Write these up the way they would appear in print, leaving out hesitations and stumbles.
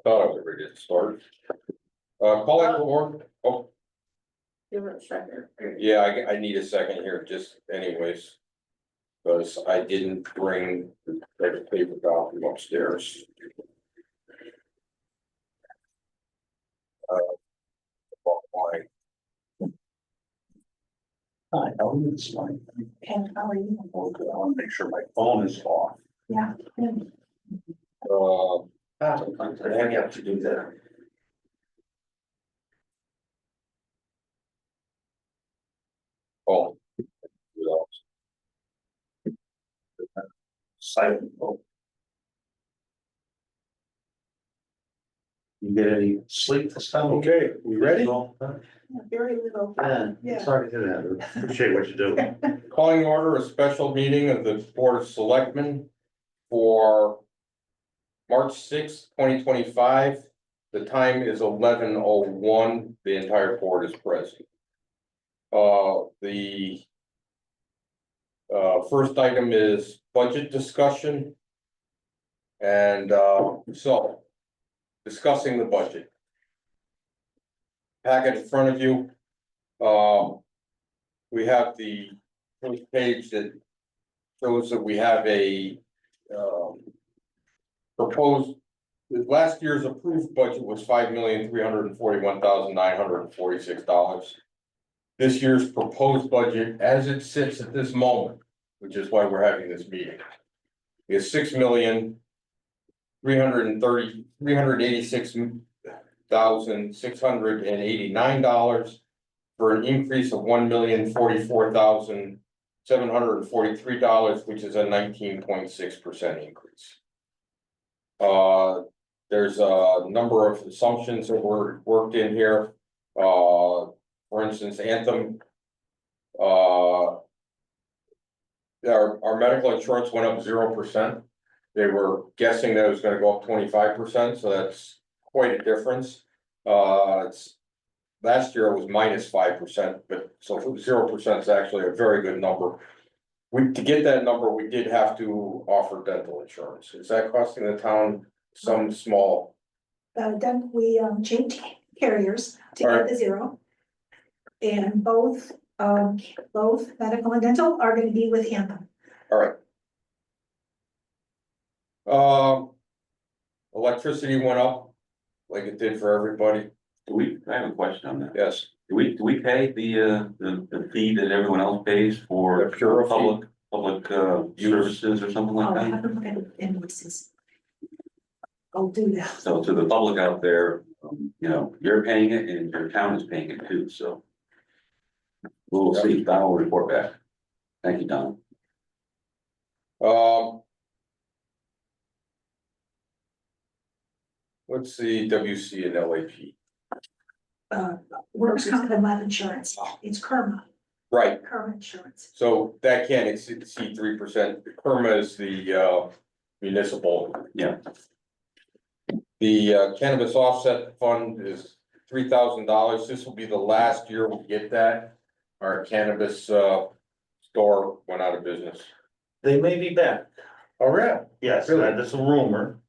thought I was ready to start. Calling for, oh, Give it a second. yeah, I need a second here, just anyways. Because I didn't bring the paper copy upstairs. Why? Hi, how are you this morning? And how are you? Okay, I want to make sure my phone is off. Yeah. Sometimes I have to do that. Oh. Silent mode. You get any sleep this time? Okay, we ready? Very little. Yeah, sorry to hear that. Appreciate what you do. Calling order a special meeting of the Board of Selectmen for March 6th, 2025. The time is 11:01. The entire board is present. The first item is budget discussion. And so discussing the budget. Packet in front of you. We have the first page that shows that we have a proposed, last year's approved budget was $5,341,946. This year's proposed budget, as it sits at this moment, which is why we're having this meeting, is $6,386,689 for an increase of $1,044,743, which is a 19.6% increase. There's a number of assumptions that were worked in here. For instance, Anthem. Our medical insurance went up 0%. They were guessing that it was gonna go up 25%, so that's quite a difference. Last year it was -5%, but so 0% is actually a very good number. To get that number, we did have to offer dental insurance. Is that costing the town some small? Then we changed carriers to get the zero. And both medical and dental are gonna be with Anthem. All right. Electricity went up like it did for everybody. I have a question on that. Yes. Do we pay the fee that everyone else pays for The pure fee? public services or something like I'll that? have them look at the invoices. I'll do that. So to the public out there, you're paying it and your town is paying it too, so. We'll see, Don will report back. Thank you, Don. Let's see, WC and LAP. Works comp and life insurance. It's Karma, Right, Karma Insurance. so that can't exceed 3%. PERMA is the municipal. Yeah. The cannabis offset fund is $3,000. This will be the last year we get that. Our cannabis store went out of business. They may be back. Oh, yeah. Yes, Really? that's a rumor.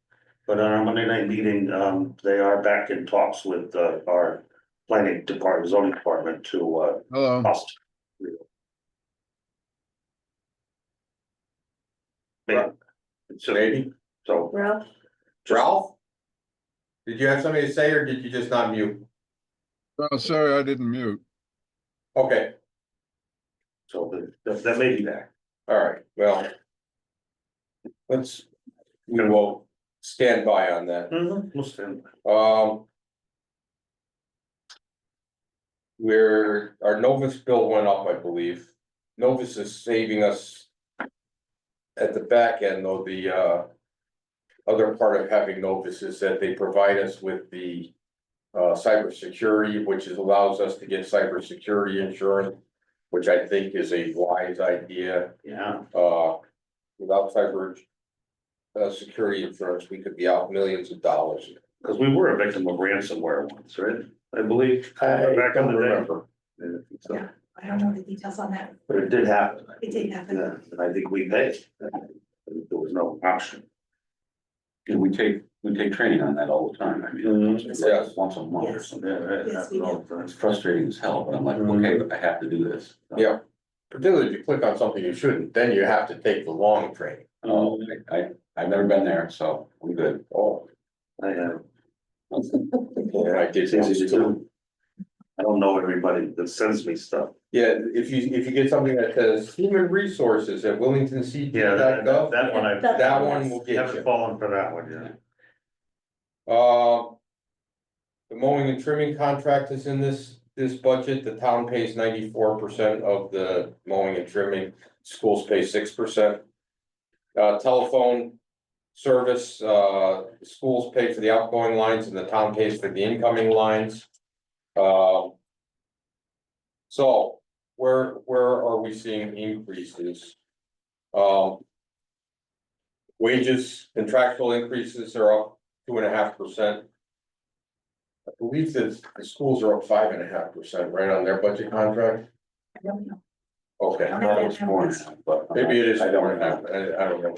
But on our Monday night meeting, they are back in talks with our planning department, zoning department to Hello. cost. Maybe. So, Maybe. so Ralph? Ralph? Did you have something to say or did you just not mute? Oh, sorry, I didn't mute. Okay, that may be back. all right, well. We'll stand by on that. We'll stand. Our Novus bill went up, I believe. Novus is saving us. At the back end, though, the other part of having Novus is that they provide us with the cybersecurity, which allows us to get cybersecurity insurance, which I think is a wise idea. Yeah. Without cyber security insurance, we could be out millions of dollars. Because we were a victim of ransomware once, right? I believe. I Back in don't the day. remember. So, Yeah, I don't know the details on that. but it did happen. It did happen. Yeah, and I think we paid. There was no option. And we take training on that all the time. I mean, it's like Yes. once a month or Yes. something. Yeah, that Yes, happens we all do. the time. It's frustrating as hell, but I'm like, okay, but I have to do this. Yeah. Particularly if you click on something you shouldn't, then you have to take the long training. Oh, I've never been there, so I'm good. Oh, I have. yeah, I did It's easy to too. do. I don't know everybody that sends me stuff. Yeah, if you get something that says human resources at Wellington Yeah, CT.gov. that one I. That one will get Haven't you. fallen for that one, yeah. The mowing and trimming contract is in this budget. The town pays 94% of the mowing and trimming. Schools pay 6%. Telephone service, schools pay for the outgoing lines and the town pays for the incoming lines. So where are we seeing increases? Wages, contractual increases are up 2.5%. I believe that the schools are up 5.5%, right, on their budget contract? I don't know. Okay, I I don't thought it have was that 4.5, but. maybe it is I don't 4.5, I don't know.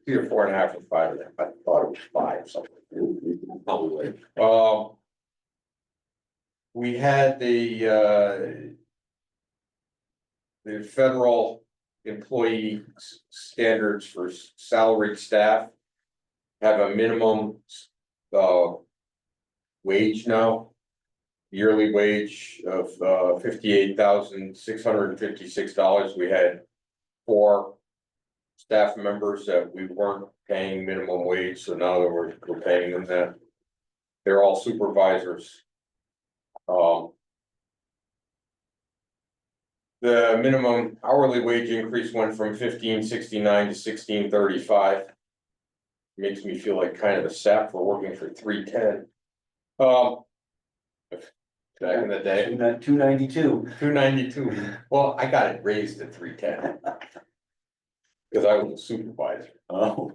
Either 4.5 or 5.5, I thought it was 5 something. Probably. We had the federal employee standards for salaried staff have a minimum wage now. Yearly wage of $58,656. We had 4 staff members that we weren't paying minimum wage, so now that we're paying them that. They're all supervisors. The minimum hourly wage increase went from $15.69 to $16.35. Makes me feel like kind of a sap for working for $3.10. Back in the day, $292. $2.92. Well, I got it raised to $3.10. Cause I was a supervisor. Oh,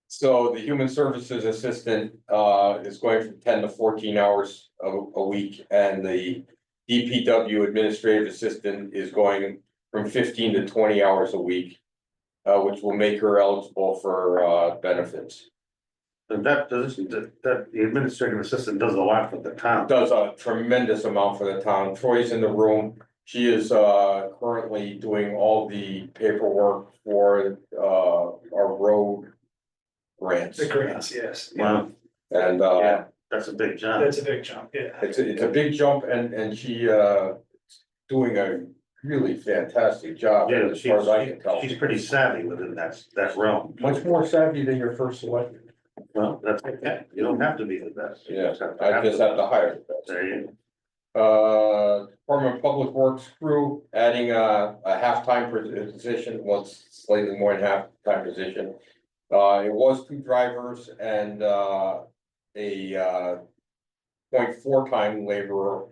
So the human services assistant is going from 10 to 14 hours a week, and the DPW administrative assistant is going from 15 to 20 hours a week. Which will make her eligible for benefits. And that position, that the administrative assistant does a lot for the town. Does a tremendous amount for the town. Troy's in the room. She is currently doing all the paperwork for our road grants. The grants, yes. Wow, And yeah, that's a big job. That's a big jump, yeah. it's a big jump, and she doing a really fantastic job, Yeah, as far as I can tell. she's pretty savvy within that realm. Much more savvy than your first selectman. Well, that's okay. You don't have to be the best. You Yeah, just have to I just have to hire the best. There you Department of Public Works crew adding a half-time position, well, it's slightly more than half-time position. It was 2 drivers and a 0.4 time laborer.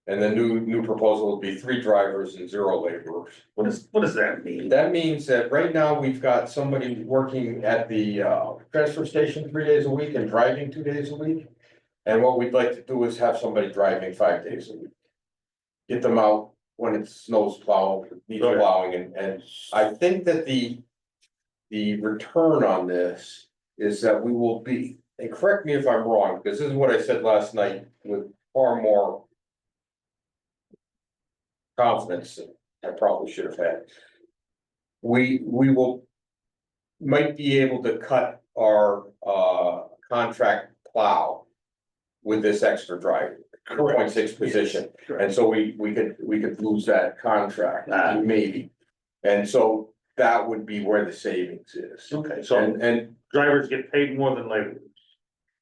And the new proposal would be 3 drivers and 0 laborers. What does that mean? That means that right now we've got somebody working at the transfer station 3 days a week and driving 2 days a week. And what we'd like to do is have somebody driving 5 days a week. Get them out when it snows needs Okay. plowing, and I think that the return on this is that we will be, and correct me if I'm wrong, because this is what I said last night with far more confidence than I probably should have had. We might be able to cut our contract plow with this extra driver, 0.6 position. And so we could lose that contract, maybe. And so that would be where the savings is. Okay, so And drivers get paid more than laborers.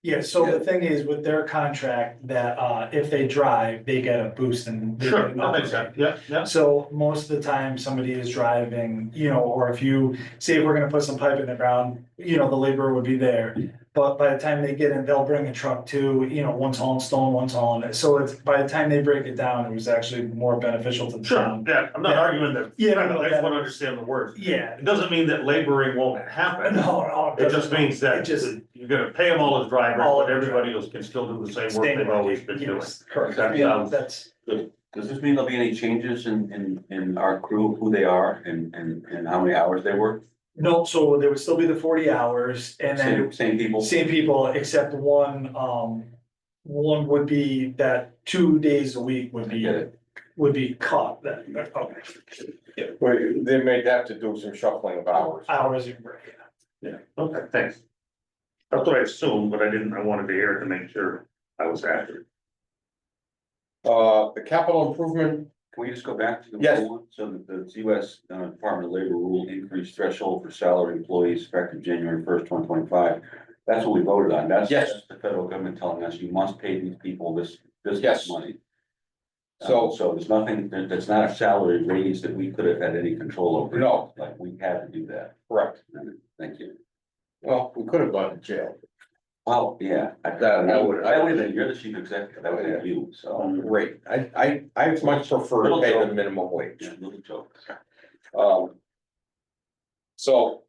Yeah, so the thing is with their contract that if they drive, they get a boost and. they get an upgrade. Yeah. So most of the time, somebody is driving, or if you say we're gonna put some pipe in the ground, the laborer would be there. But by the time they get in, they'll bring a truck too, one's hauling stone, one's hauling it. So it's, by the time they break it down, it was actually more beneficial to the Sure, town. yeah, I'm not arguing that. Yeah, I no, just yeah. want to understand the words. Yeah. It doesn't mean that laboring won't happen. No. It just means that It just- you're gonna pay them all as drivers, All but as everybody else can still do the same work they've always been doing. Yes, correct. That Yeah, sounds that's, good. Does this mean there'll be any changes in our crew, who they are and how many hours they work? No, so there would still be the 40 hours and then Same people? same people, except one would be that 2 days a week would I get be it. cut, that, okay. Well, they may have to do some shuffling of hours. Hours, right, Yeah, okay, thanks. That's what I assumed, but I wanted to hear it to make sure I was accurate. The capital improvement, Can we just go back to the? Yes. one? So the US Department of Labor rule increased threshold for salary employees effective January 1st, 2025. That's what we voted on. That's Yes. that's the federal government telling us you must pay these people this Yes. money. So- There's nothing, that's not a salary raise that we could have had any control over. No. Like, we had to do that. correct. Thank you. Well, we could have gone to jail. Oh, yeah. That would- That would have been, you're the chief executive, that would have been you, so. Great. I much prefer to pay the minimum wage. Yeah, little joke. So.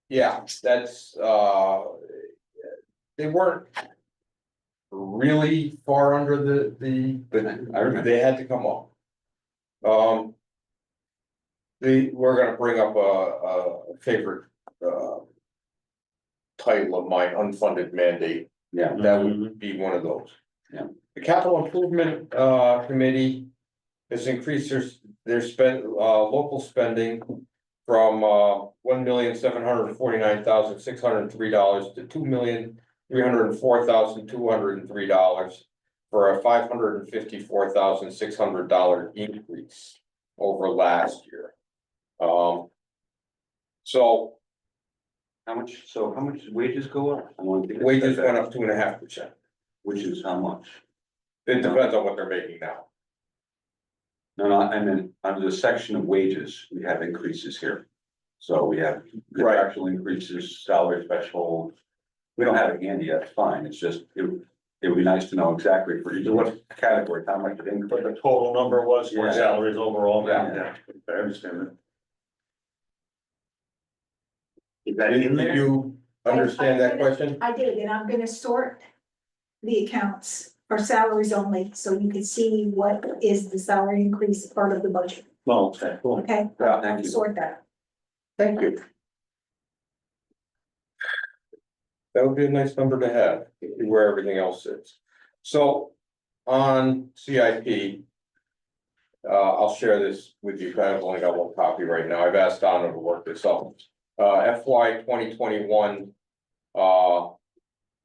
Yeah, that's, they weren't really far under But I remember. they had to come up. We're gonna bring up a favorite, title of mine, unfunded mandate. Yeah. That would be one of those. Yeah. The capital improvement, committee has increased their local spending from, $1,749,603 to $2,304,203 for a $554,600 increase over last year. So How much wages go up? I want to think wages about went that. up 2.5%. Which is how much? It depends on what they're making now. No, I mean, under the section of wages, we have increases here. So we have Right. contractual increases, salary special. We don't have it handy yet, it's fine, it's just, it would be nice to know exactly for each what category, how much it What increased. the total number was for Yeah. salaries overall, Yeah. yeah, I understand that. Is that in Did there? you understand that question? I did, and I'm gonna sort the accounts for salaries only, so you can see what is the salary increase part of the budget, Well, okay, cool. okay? Yeah, thank you. Sort that. Thank you. That would be a nice number to have, where everything else sits. So on CIP. I'll share this with you, I've only got one copy right now, I've asked Donna to work this up. FY 2021.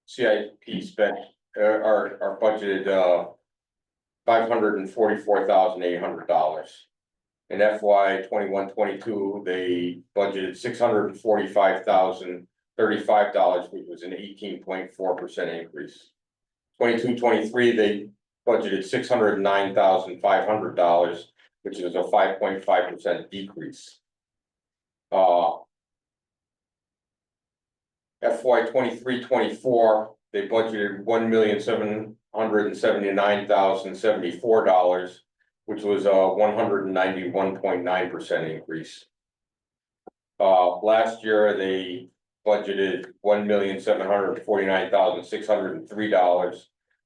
CIP spent, are budgeted, $544,800. In FY 21-22, they budgeted $645,035, which was an 18.4% increase. 22-23, they budgeted $609,500, which is a 5.5% decrease. FY 23-24, they budgeted $1,779,074, which was a 191.9% increase. Last year, they budgeted $1,749,603,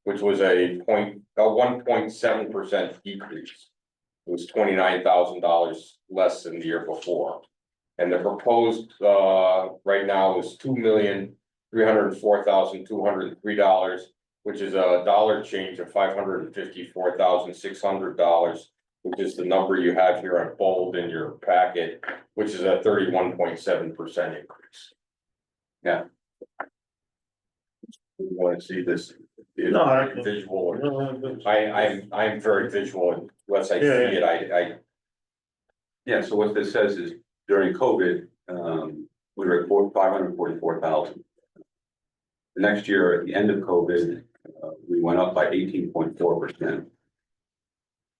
which was a 1.7% decrease. It was $29,000 less than the year before. And the proposed, right now is $2,304,203, which is a dollar change of $554,600, which is the number you have here on bold in your packet, which is a 31.7% increase. Yeah. You want to see this? No, I- Visual. No, I'm very visual, unless I see Yeah, it, I. Yeah, so what this says is during COVID, we were at 544,000. The next year, at the end of COVID, we went up by 18.4%.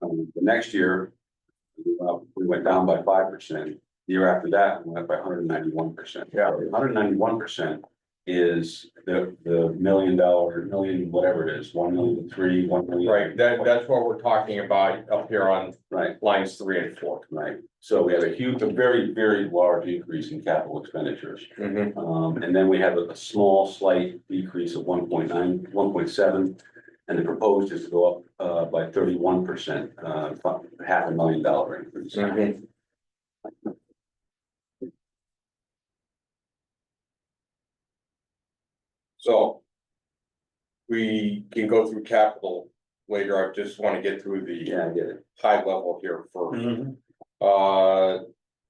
The next year, we went down by 5%. The year after that, we went up by 191%. Yeah. 191% is the million, whatever it is, 1,000,003, 1,000,000. Right, that's what we're talking about up here on Right, lines 3 and 4. right. So we have a very, very large increase in capital expenditures. And then we have a small slight decrease of 1.9, 1.7. And the proposed is to go up by 31%, $500,000 increase. Mhm. So. We can go through capital later, I just wanna get through the Yeah, I get it. high level here first. Mhm.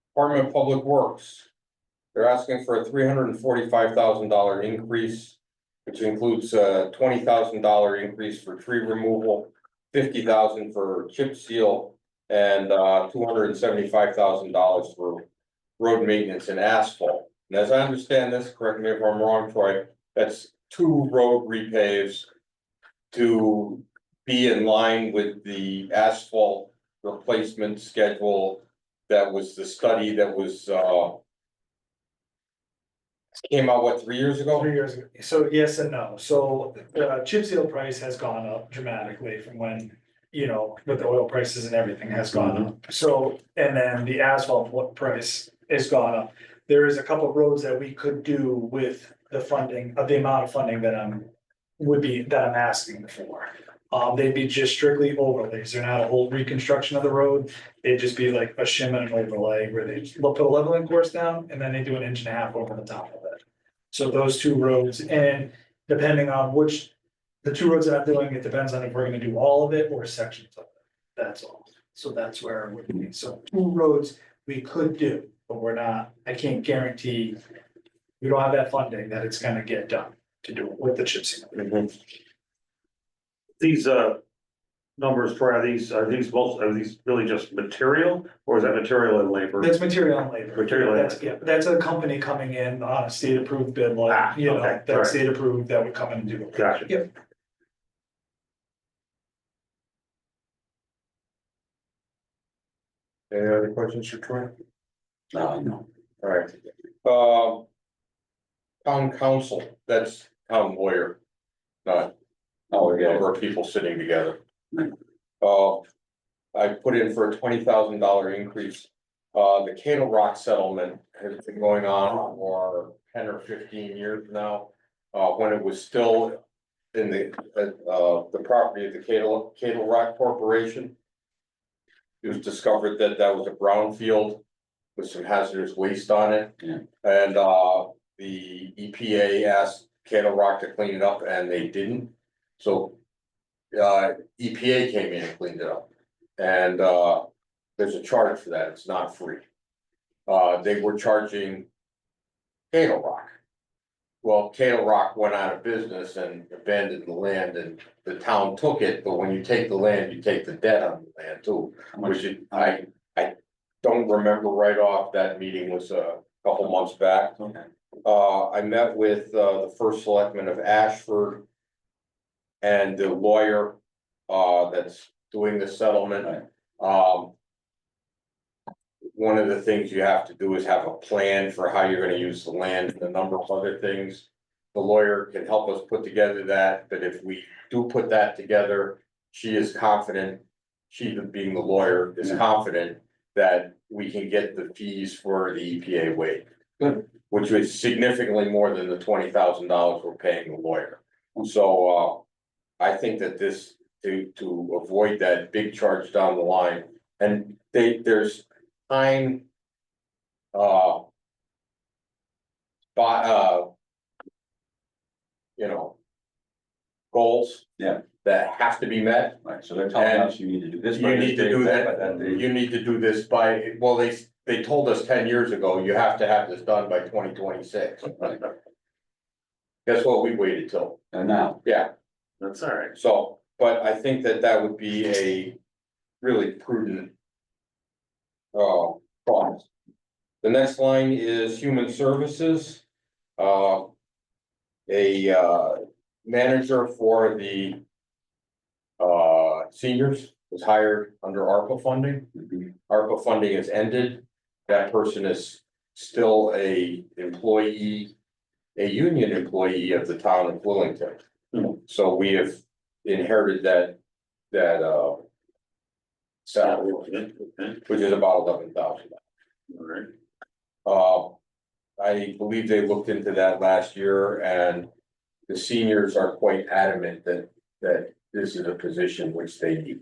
Department of Public Works. They're asking for a $345,000 increase. Which includes a $20,000 increase for tree removal, $50,000 for chip seal. And $275,000 for road maintenance and asphalt. And as I understand this, correct me if I'm wrong, Troy, that's 2 road repaves. To be in line with the asphalt replacement schedule. That was the study that was came out, what, 3 years ago? 3 years ago. So yes and no. So the chip seal price has gone up dramatically from when, you know, with the oil prices and everything has gone up. So, and then the asphalt price has gone up. There is a couple of roads that we could do with the funding, of the amount of funding that I'm asking for. They'd be just strictly overlays. They're not a whole reconstruction of the road. It'd just be like a shim and an overlay where they put a leveling course down and then they do an inch and a half over the top of it. So those 2 roads, and depending on which, the 2 roads that I'm doing, it depends on if we're gonna do all of it or sections of it. That's all. So that's where we're doing. So 2 roads we could do, but we're not, I can't guarantee. We don't have that funding that it's gonna get done to do it with the chip seal. These numbers for, are these really just material, or is that material and labor? That's material and labor. Material and That's, yeah, that's a company coming in on a state approved bid, like, you know, okay, that right. state approved that would come in and do it. Gotcha. Yep. Any other questions for Troy? No. Alright. Town council, that's town lawyer. Not Oh, a yeah. number of people sitting together. Right. I put in for a $20,000 increase. The Cato Rock settlement has been going on for 10 or 15 years now. When it was still in the property of the Cato Rock Corporation. It was discovered that that was a brownfield with some hazardous waste on it. Yeah. And the EPA asked Cato Rock to clean it up and they didn't. So EPA came in and cleaned it up. And there's a charge for that, it's not free. They were charging Cato Rock. Well, Cato Rock went out of business and abandoned the land and the town took it, but when you take the land, you take the debt on the land too. I don't remember right off, that meeting was a couple months back. Okay. I met with the first selectman of Ashford. And the lawyer that's doing the settlement. One of the things you have to do is have a plan for how you're gonna use the land and a number of other things. The lawyer can help us put together that, but if we do put that together, she is confident. She, being the lawyer, is confident that we can get the fees for the EPA waived. Good. Which is significantly more than the $20,000 we're paying the lawyer. So I think that this, to avoid that big charge down the line, and there's time. You know. Goals. Yeah. That have to be met. Right, so they're telling us you need to do this. by You this need to date, do by that, date. you need to do this by, well, they told us 10 years ago, you have to have this done by 2026. Guess what, we waited till, And now, yeah, That's all right. so, but I think that that would be a really prudent. Cost. The next line is human services. A manager for the. Seniors was hired under ARPA funding. ARPA funding has ended. That person is still a employee, a union employee of the town of Willington. So we have inherited that salary, which is about $11,000. All right. I believe they looked into that last year and the seniors are quite adamant that this is a position which they need.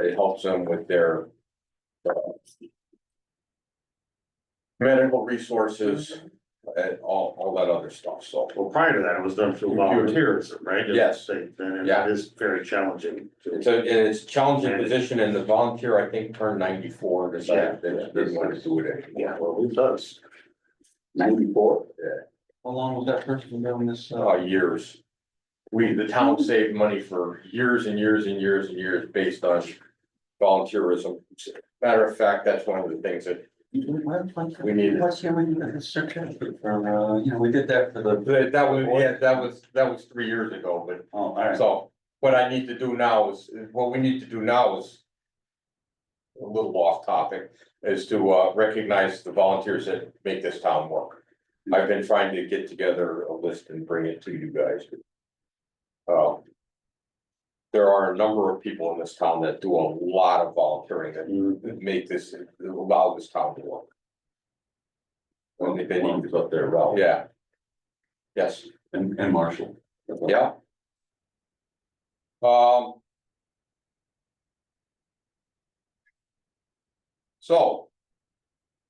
It helps them with their uh, medical resources and all that other stuff, so. Well, prior to that, it was done through volunteerism, right? Yes. And Yeah. it is very challenging. It's a challenging position, and the volunteer, I think, turned 94, and decided that they didn't want to do it anymore. Yeah, well, it does. 94. Yeah. How long was that person doing this? Years. The town saved money for years and years and years and years based on volunteerism. Matter of fact, that's one of the things that we needed. What's here when you got the certificate for, we did that for the. That was 3 years ago, but Oh, all right. so what I need to do now is, what we need to do now is. A little off topic, is to recognize the volunteers that make this town work. I've been trying to get together a list and bring it to you guys. There are a number of people in this town that do a lot of volunteering that make this, allow this town to work. Well, they need up there, well. Yeah. Yes, And Marshall. yeah. So.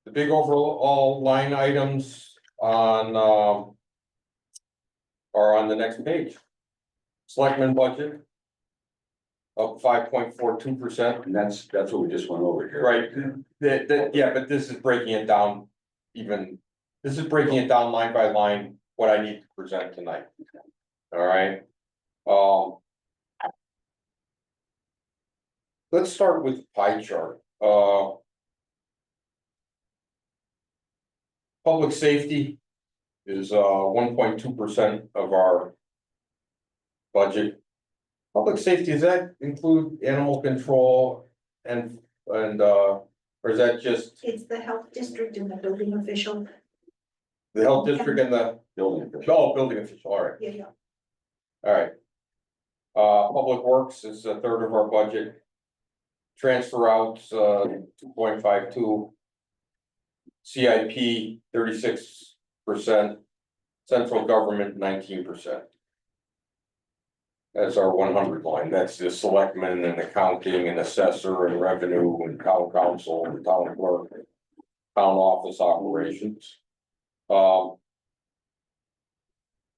The big overall line items on, are on the next page. Selectmen budget. Up 5.42%. And that's what we just went over here. Right, yeah, but this is breaking it down even, this is breaking it down line by line, what I need to present tonight. All right. Let's start with pie chart. Public safety is 1.2% of our budget. Public safety, does that include animal control and or is that just It's the health district and the building official. the health district and the Building. building official? All right, Yeah. all right. Public works is a third of our budget. Transfer outs 2.52. CIP 36%, central government 19%. That's our 100 line, that's the selectmen and accounting and assessor and revenue and town council and town clerk. Town office operations.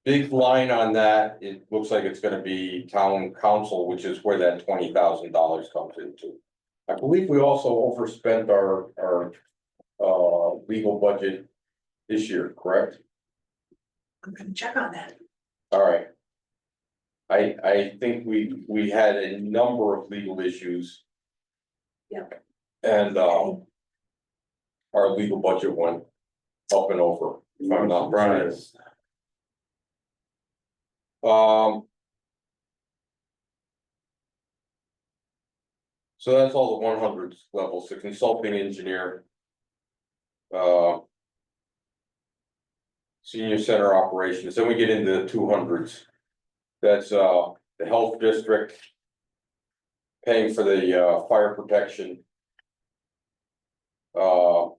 Big line on that, it looks like it's gonna be town council, which is where that $20,000 comes into. I believe we also overspent our legal budget this year, correct? I'm gonna check on that. All right. I think we had a number of legal issues. Yep. And our legal budget went up and over, if I'm not surprised. So that's all the 100s levels, the consulting engineer. Senior center operations, then we get into the 200s. That's the health district. Paying for the fire protection. Fire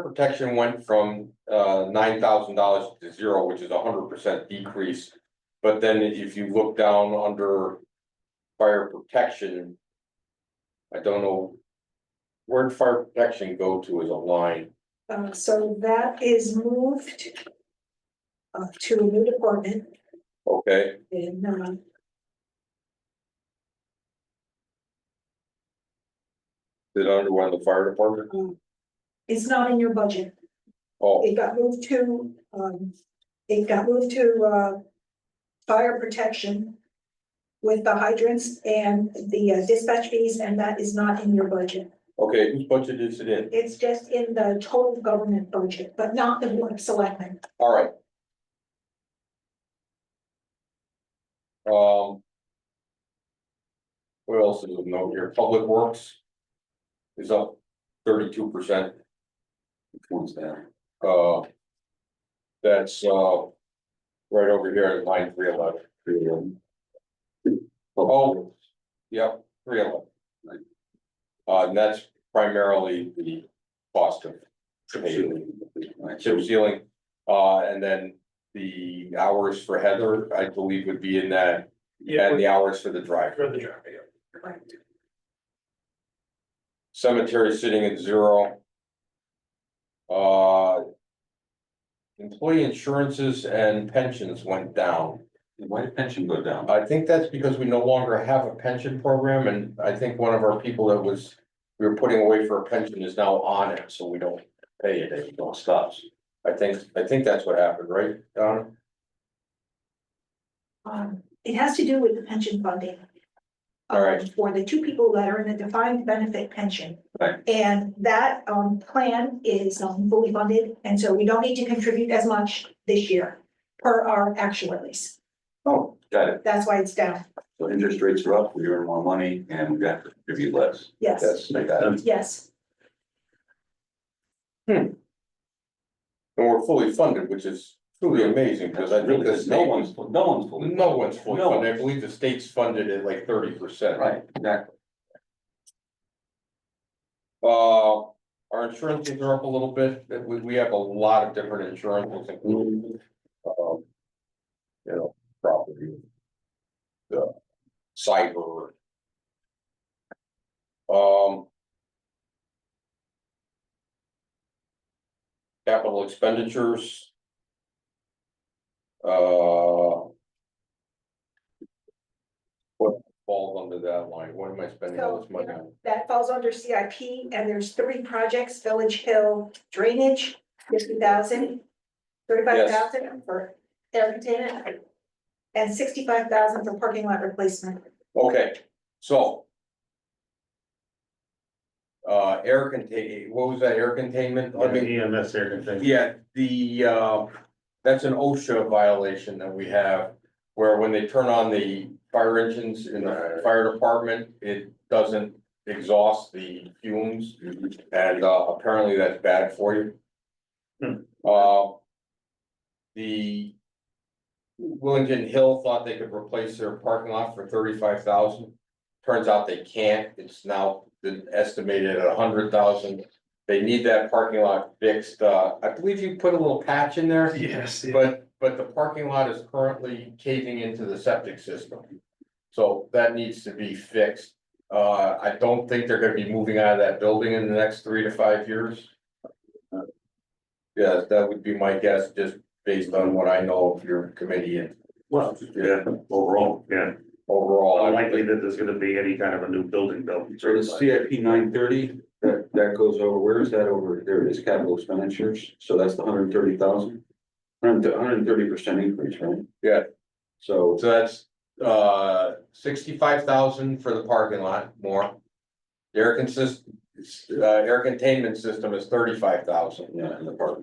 protection went from $9,000 to 0, which is 100% decrease. But then if you look down under fire protection. I don't know. Where'd fire protection go to as a line? So that is moved to a new department Okay, in, did it underwent the fire department? it's not in your budget. Oh, It got moved to, fire protection with the hydrants and the dispatch fees, and that is not in your budget. okay, whose budget is it in? It's just in the total government budget, but not the board of selectmen. All right. What else is of note here? Public works. Is up 32%. What's that? That's right over here at line 311. Oh, yep, 311. And that's primarily the cost of chip sealing. And then the hours for Heather, I believe would be in that, Yeah, and the hours for the driver. for the driver, yeah. Correct. Cemetery sitting at 0. Employee insurances and pensions went down. Why did pension go down? I think that's because we no longer have a pension program, and I think one of our people that we were putting away for a pension is now on it, so we don't pay it anymore. It stops. I think that's what happened, right, Donna? It has to do with the pension funding. All right. For the two people that are in a defined benefit pension. Right. And that, plan is, fully funded, and so we don't need to contribute as much this year per our actuaries. Oh, got it. That's why it's down. So interest rates are up, we earn more money and we have to contribute less. Yes, Yes. I got it. yes, And we're fully funded, which is truly amazing, because I think the No state one's, was, no one's fully. no one's fully No funded. I one's. believe the state's funded at like 30%. Right, exactly. Our insurances are up a little bit, we have a lot of different insurances, including, property. Cyber. Capital expenditures. What falls under that line? What am I spending all this money on? that falls under CIP, and there's 3 projects, Village Hill drainage, 50,000. 35,000 for air containment. And 65,000 for parking lot replacement. Okay, so. Air contain, what was that, air containment? I mean, EMS there and things. yeah, that's an OSHA violation that we have. Where when they turn on the fire engines in the fire department, it doesn't exhaust the fumes. And apparently that's bad for you. The Willington Hill thought they could replace their parking lot for 35,000. Turns out they can't. It's now been estimated at 100,000. They need that parking lot fixed. I believe you put a little patch in there, Yes, yeah. but the parking lot is currently caving into the septic system. So that needs to be fixed. I don't think they're gonna be moving out of that building in the next 3 to 5 years. Yeah, that would be my guess, just based on what I know of your committee and Well, yeah, overall, yeah, overall. unlikely that there's gonna be any kind of a new building built. So the CIP 930, that goes over, where is that over? There it is, capital expenditures, so that's the 130,000. 130% increase, right? Yeah. So, So that's 65,000 for the parking lot more. The air containment system is 35,000. yeah, in the park.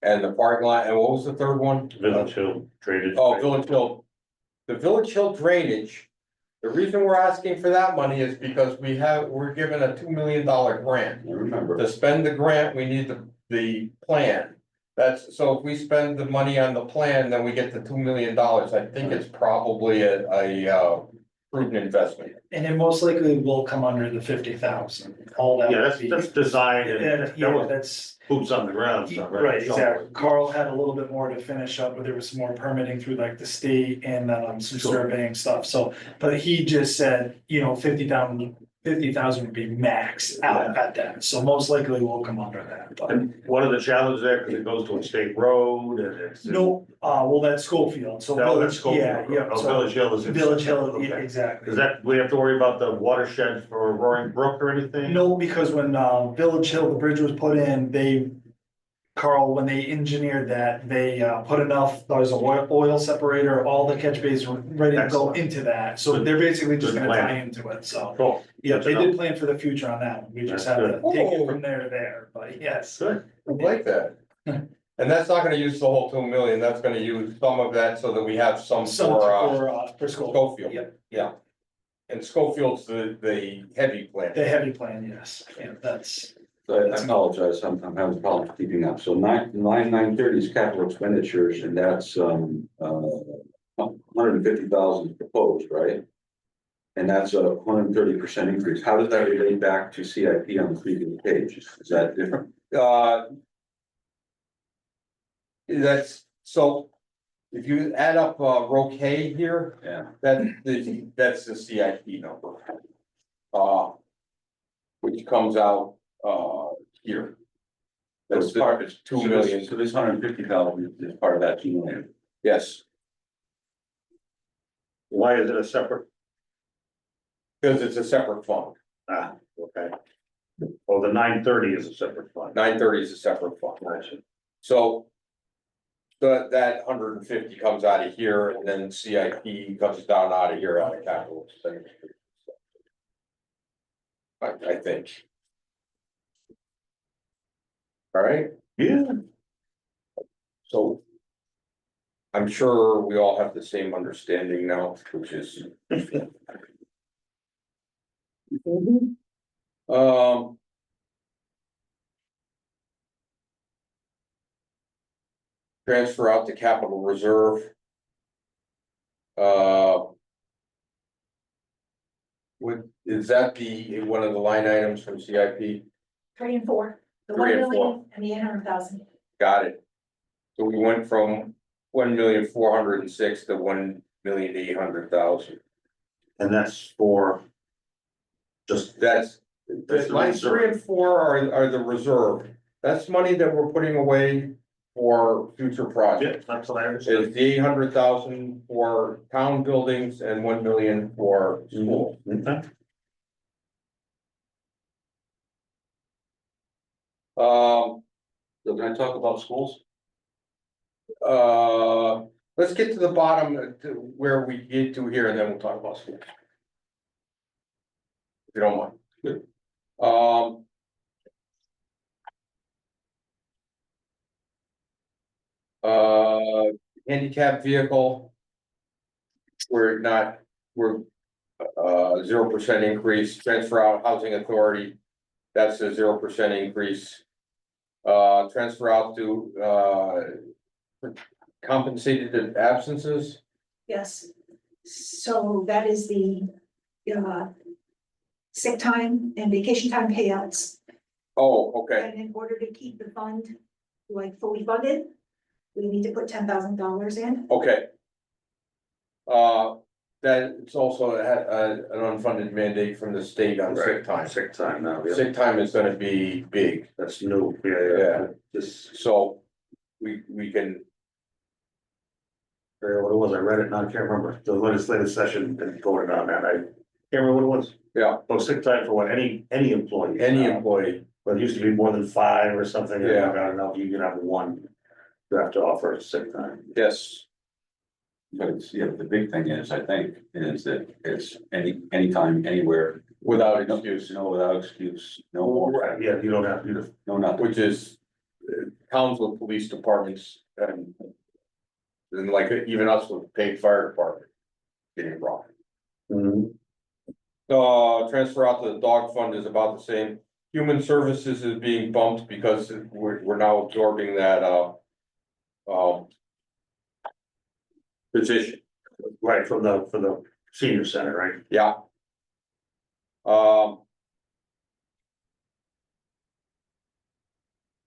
And the parking lot, and what was the third one? Village Hill drainage. Oh, Village Hill. The Village Hill drainage, the reason we're asking for that money is because we're given a $2 million grant. I remember. To spend the grant, we need the plan. So if we spend the money on the plan, then we get the $2 million. I think it's probably a prudent investment. And it most likely will come under the 50,000, all that. Yeah, would be- that's design and And, that yeah, was that's, boots on the ground stuff, right? right, exactly. Carl had a little bit more to finish up, but there was some more permitting through like the state and, some Sure. surveying stuff, so. But he just said, 50,000 would be max out at that, so most likely we'll come under that, but. And one of the challenges there, because it goes to a state road and it's. No, well, that's Schofield, so. No, that's Village- Yeah, Schofield. yeah, Oh, so Village Hill is. Village Hill, yeah, Okay. exactly. Is that, we have to worry about the watershed for Roaring Brook or anything? No, because when Village Hill, the bridge was put in, Carl, when they engineered that, they put enough, there's a oil separator, all the catch bases were ready to go Excellent. into that, so they're basically just Good gonna plan. tie into it, so. Cool. Yeah, Good they to did know. plan for the future on that, we just That's have to good. take it Oh. from there to there, but yes. Good. I like that. And that's not gonna use the whole 2 million, that's gonna use some of that so that we have some Some for school. Schofield. Yep, Yeah. And Schofield's the heavy plant. the heavy plan, yes, yeah, that's, So I apologize, I'm having problems keeping up. So 930 is capital expenditures and that's 150,000 proposed, right? And that's a 130% increase. How does that relate back to CIP on the previous page? Is that different? That's, so if you add up, row K here, Yeah, that's the CIP number. Which comes out, here. That's part, it's 2 million, so this 150,000 is part of that 2 million. yes, Why is it a separate? because it's a separate fund, Okay. Well, the 930 is a separate fund. 930 is a separate fund, Gotcha. so. That 150 comes out of here, and then CIP comes down out of here out of capital expenditure. I think. All right, Yeah. so. I'm sure we all have the same understanding now, which is. Um. Transfer out the capital reserve. Is that one of the line items from CIP? 3 and 4, the 3 1 and 4. million and the 800,000. Got it. So we went from 1,406,000 to 1,800,000. And that's for. Just That's That's the lines 3 and 4 are the reserve. That's money that we're putting away for future projects. that's what I understand. Is the 800,000 for town buildings and 1 million for school. Okay. So can I talk about schools? Let's get to the bottom to where we get to here and then we'll talk about schools. If you don't mind. Good. Handicap vehicle. We're 0% increase, transfer out housing authority. That's a 0% increase. Transfer out to, compensated absences. Yes, so that is the, sick time and vacation time payouts. Oh, okay, And in order to keep the fund like fully funded, we need to put $10,000 in. okay. That it's also an unfunded mandate from the state on sick time. Sick time now, yeah. Sick time is gonna be big, That's new, yeah. Just, so we can, what it was, I read it, and I can't remember, the legislative session and voted on that, I can't remember what it was. yeah, Oh, sick time for what, any employee? any employee, But it used to be more than 5 or something, Yeah. I don't know, you can have 1, you have to offer sick time. yes, But it's, yeah, the big thing is, I think, is that it's anytime, anywhere. without No, excuse, no, without excuse, no more, Yeah, you don't have to, no, nothing. which is towns with police departments and. And like even us with paid fire department. Getting wrong. Transfer out to the dog fund is about the same. Human services is being bumped because we're now absorbing that, position, right, for the senior center, right? yeah.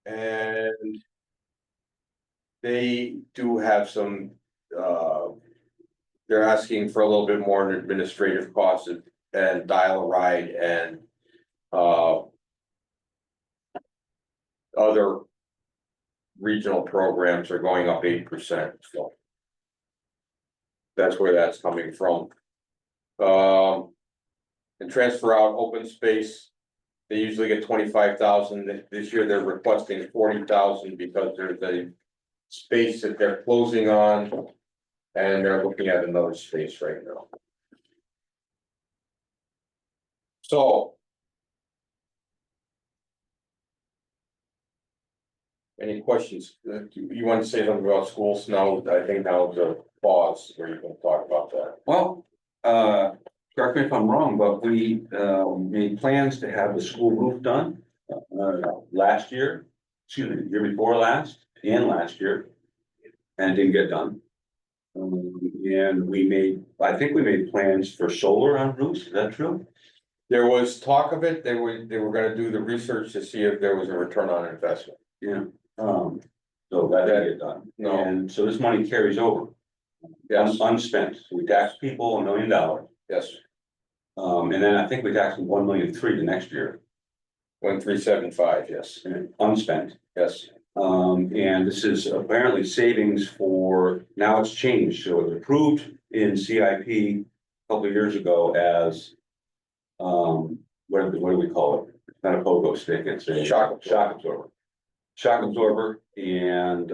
And they do have some, they're asking for a little bit more in administrative costs and dial-a-ride and, other regional programs are going up 8%, so. That's where that's coming from. And transfer out open space. They usually get 25,000. This year they're requesting 40,000 because there's a space that they're closing on. And they're looking at another space right now. So. Any questions? You want to say something about schools now? I think now is a pause where you can talk about that. Well, correct me if I'm wrong, but we, made plans to have the school roof done, last year. Excuse me, the year before last and last year. And it didn't get done. And I think we made plans for solar on roofs, is that true? There was talk of it. They were gonna do the research to see if there was a return on investment. Yeah, So that didn't get done. No. And so this money carries over. Yes, Unspent. So we tax people $1 million. yes, And then I think we taxed them 1,300,000 the next year, 1375, yes, unspent. yes. And this is apparently savings for, now it's changed, so it was approved in CIP a couple of years ago as. What do we call it? It's not a pogo stick, it's a Shock absorber. shock absorber. Shock absorber, and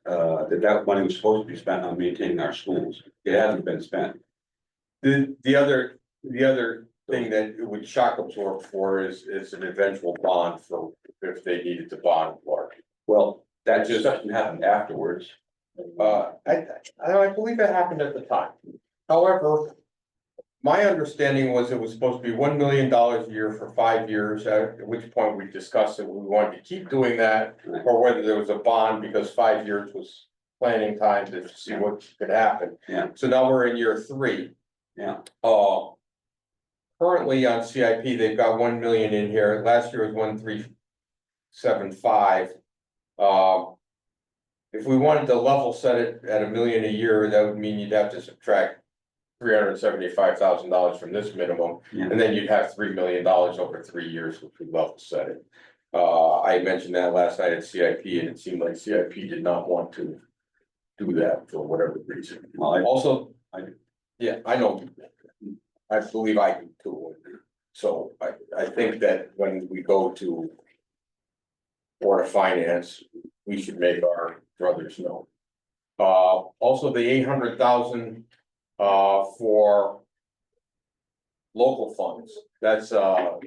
that money was supposed to be spent on maintaining our schools. It hasn't been spent. The other thing that it would shock absorb for is an eventual bond for if they needed to bond for it. Well, that discussion happened afterwards. I believe it happened at the time. However, my understanding was it was supposed to be $1 million a year for 5 years, at which point we discussed it, we wanted to keep doing that. Or whether there was a bond, because 5 years was planning time to see what could happen. Yeah. So now we're in year 3. Yeah. Currently on CIP, they've got 1 million in here, last year was 1,375. If we wanted to level set it at $1 million a year, that would mean you'd have to subtract $375,000 from this minimum, Yeah. and then you'd have $3 million over 3 years, which would level set it. I mentioned that last night at CIP, and it seemed like CIP did not want to do that for whatever reason. Well, Also, I do. Yeah, I know. I believe I do too. So I think that when we go to Board of Finance, we should make our brothers know. Also the 800,000 for local funds, that's all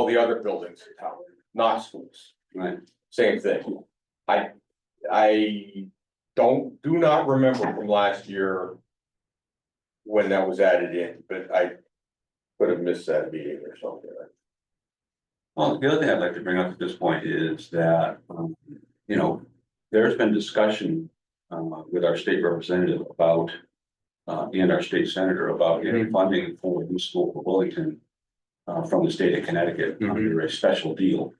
the other buildings in town, not schools, right. same thing. I do not remember from last year when that was added in, but I could have missed that meeting or something. Well, the other thing I'd like to bring up at this point is that, there's been discussion with our state representative about, and our state senator about getting funding for the school for Wellington from the state of Connecticut under a special deal.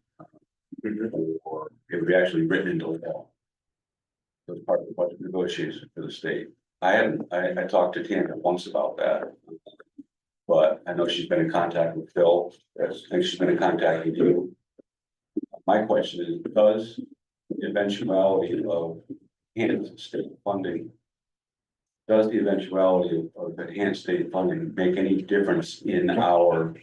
Or it would be actually written into law. So as part of the budget negotiations for the state. I talked to Tanya once about that. But I know she's been in contact with Phil, I think she's been in contact with you. My question is, does the eventuality of enhanced state funding, does the eventuality of enhanced state funding make any difference in our,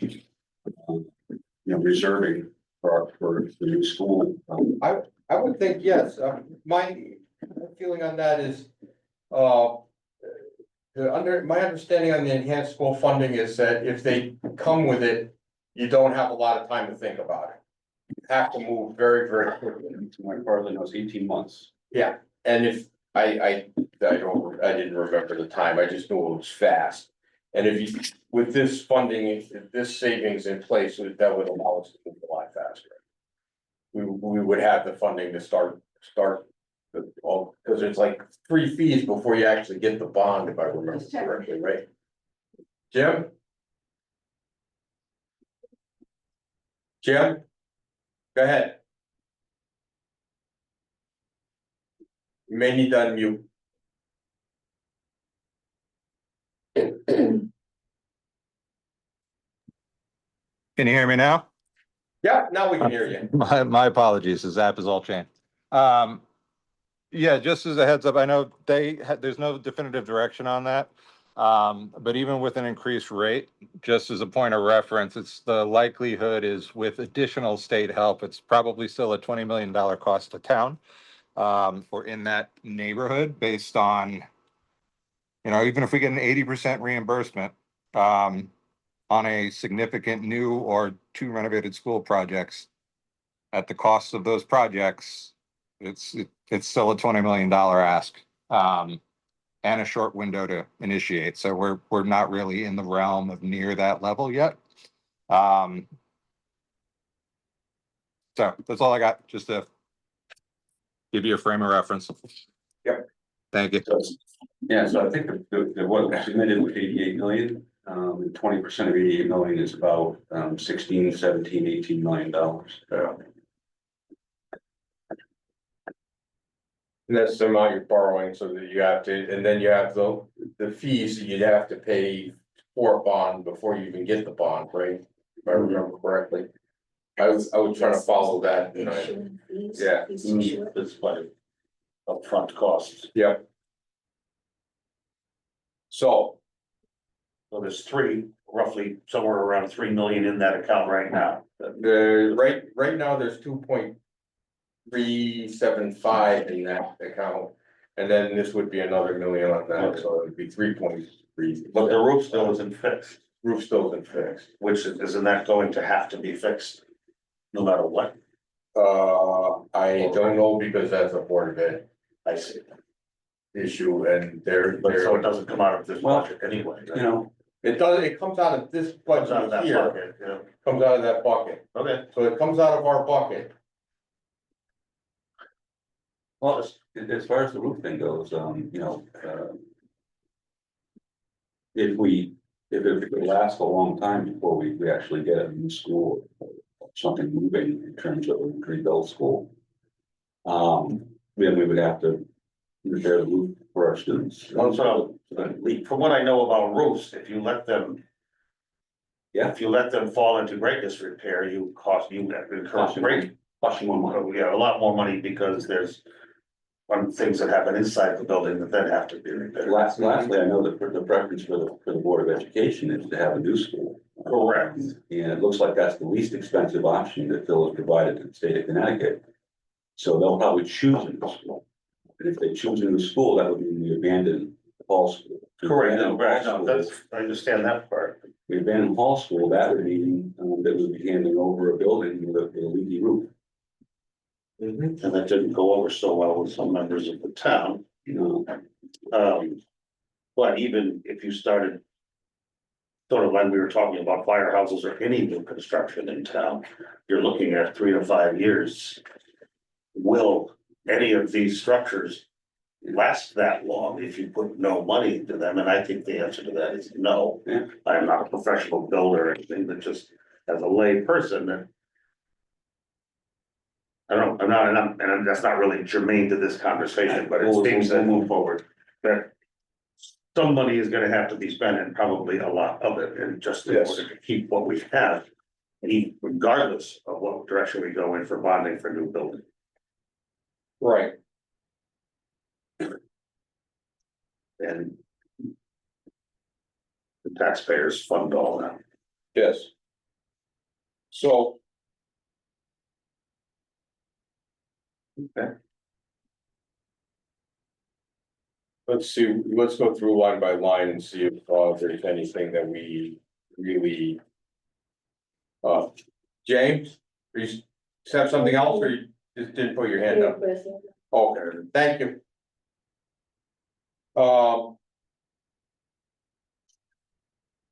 reserving for the new school? I would think yes, my feeling on that is, my understanding on the enhanced school funding is that if they come with it, you don't have a lot of time to think about it. You have to move very, very quickly. My partner knows 18 months. Yeah, and if I didn't remember the time, I just knew it was fast. And if you, with this funding, if this savings in place, that would allow us to move a lot faster. We would have the funding to start. Because it's like 3 fees before you actually get the bond, if I remember correctly, right? Jim? Jim? Go ahead. You may need to unmute. Can you hear me now? Yeah, now we can hear you. My apologies, this app is all changed. Yeah, just as a heads up, I know there's no definitive direction on that. But even with an increased rate, just as a point of reference, it's the likelihood is with additional state help, it's probably still a $20 million cost to town. Or in that neighborhood based on, even if we get an 80% reimbursement, on a significant new or 2 renovated school projects, at the cost of those projects, it's still a $20 million ask, and a short window to initiate. So we're not really in the realm of near that level yet. So that's all I got, just to give you a frame of reference. Yep. Thank you. Yeah, so I think what was submitted was 88 million. 20% of 88 million is about 16, 17, $18 million. Yeah. And that's the amount you're borrowing, so that you have to, and then you have the fees that you'd have to pay for a bond before you even get the bond, right? If I remember correctly. I was trying to follow that, and I, Issuing fees, yeah. fees to issue it. It's like upfront costs. yep. So, So there's roughly somewhere around 3 million in that account right now. right now, there's 2.375 in that account. And then this would be another million on that, so it'd be 3.3. But the roof still isn't fixed, Roof still isn't fixed. isn't that going to have to be fixed? No matter what, I don't know, because that's a Board of Ed I see, issue, and but so it doesn't come out of this Well, budget anyway. You know, it comes out of this Comes out of budget that here, bucket, yeah, comes out of that bucket, okay, so it comes out of our bucket. well, as far as the roof thing goes, if it lasts a long time before we actually get a new school, or something moving in terms of rebuild school. Then we would have to repair the roof for our students. so, from what I know about roofs, if you let them. Yeah. If you let them fall into great disrepair, you incur great, Cost you more money. yeah, a lot more money, because there's. Things that happen inside the building that then have to be repaired. Lastly, I know that the preference for the Board of Education is to have a new school. Correct. And it looks like that's the least expensive option that Phil has provided to the state of Connecticut. So they'll probably choose a new school. And if they choose a new school, that would mean we abandon Hall School. Correct, Abandon right, Hall no, School. I understand that part. We abandon Hall School, that would mean that we would be handing over a building with a leaky roof. And that didn't go over so well with some members of the town. But even if you started. Sort of like we were talking about firehouses or any new construction in town, you're looking at 3 to 5 years. Will any of these structures last that long if you put no money into them? And I think the answer to that is no. Yeah. I am not a professional builder or anything, but just as a lay person that. And that's not really germane to this conversation, but it seems that We'll move forward. that. Some money is gonna have to be spent, and probably a lot of it, and just in Yes. order to keep what we have. Regardless of what direction we go in for bonding for new building. Right. And. The taxpayers fund all that. Yes. So. Okay. Let's see, let's go through line by line and see if there's anything that we really. James, you have something else, or you just didn't put your hand up? Okay, thank you.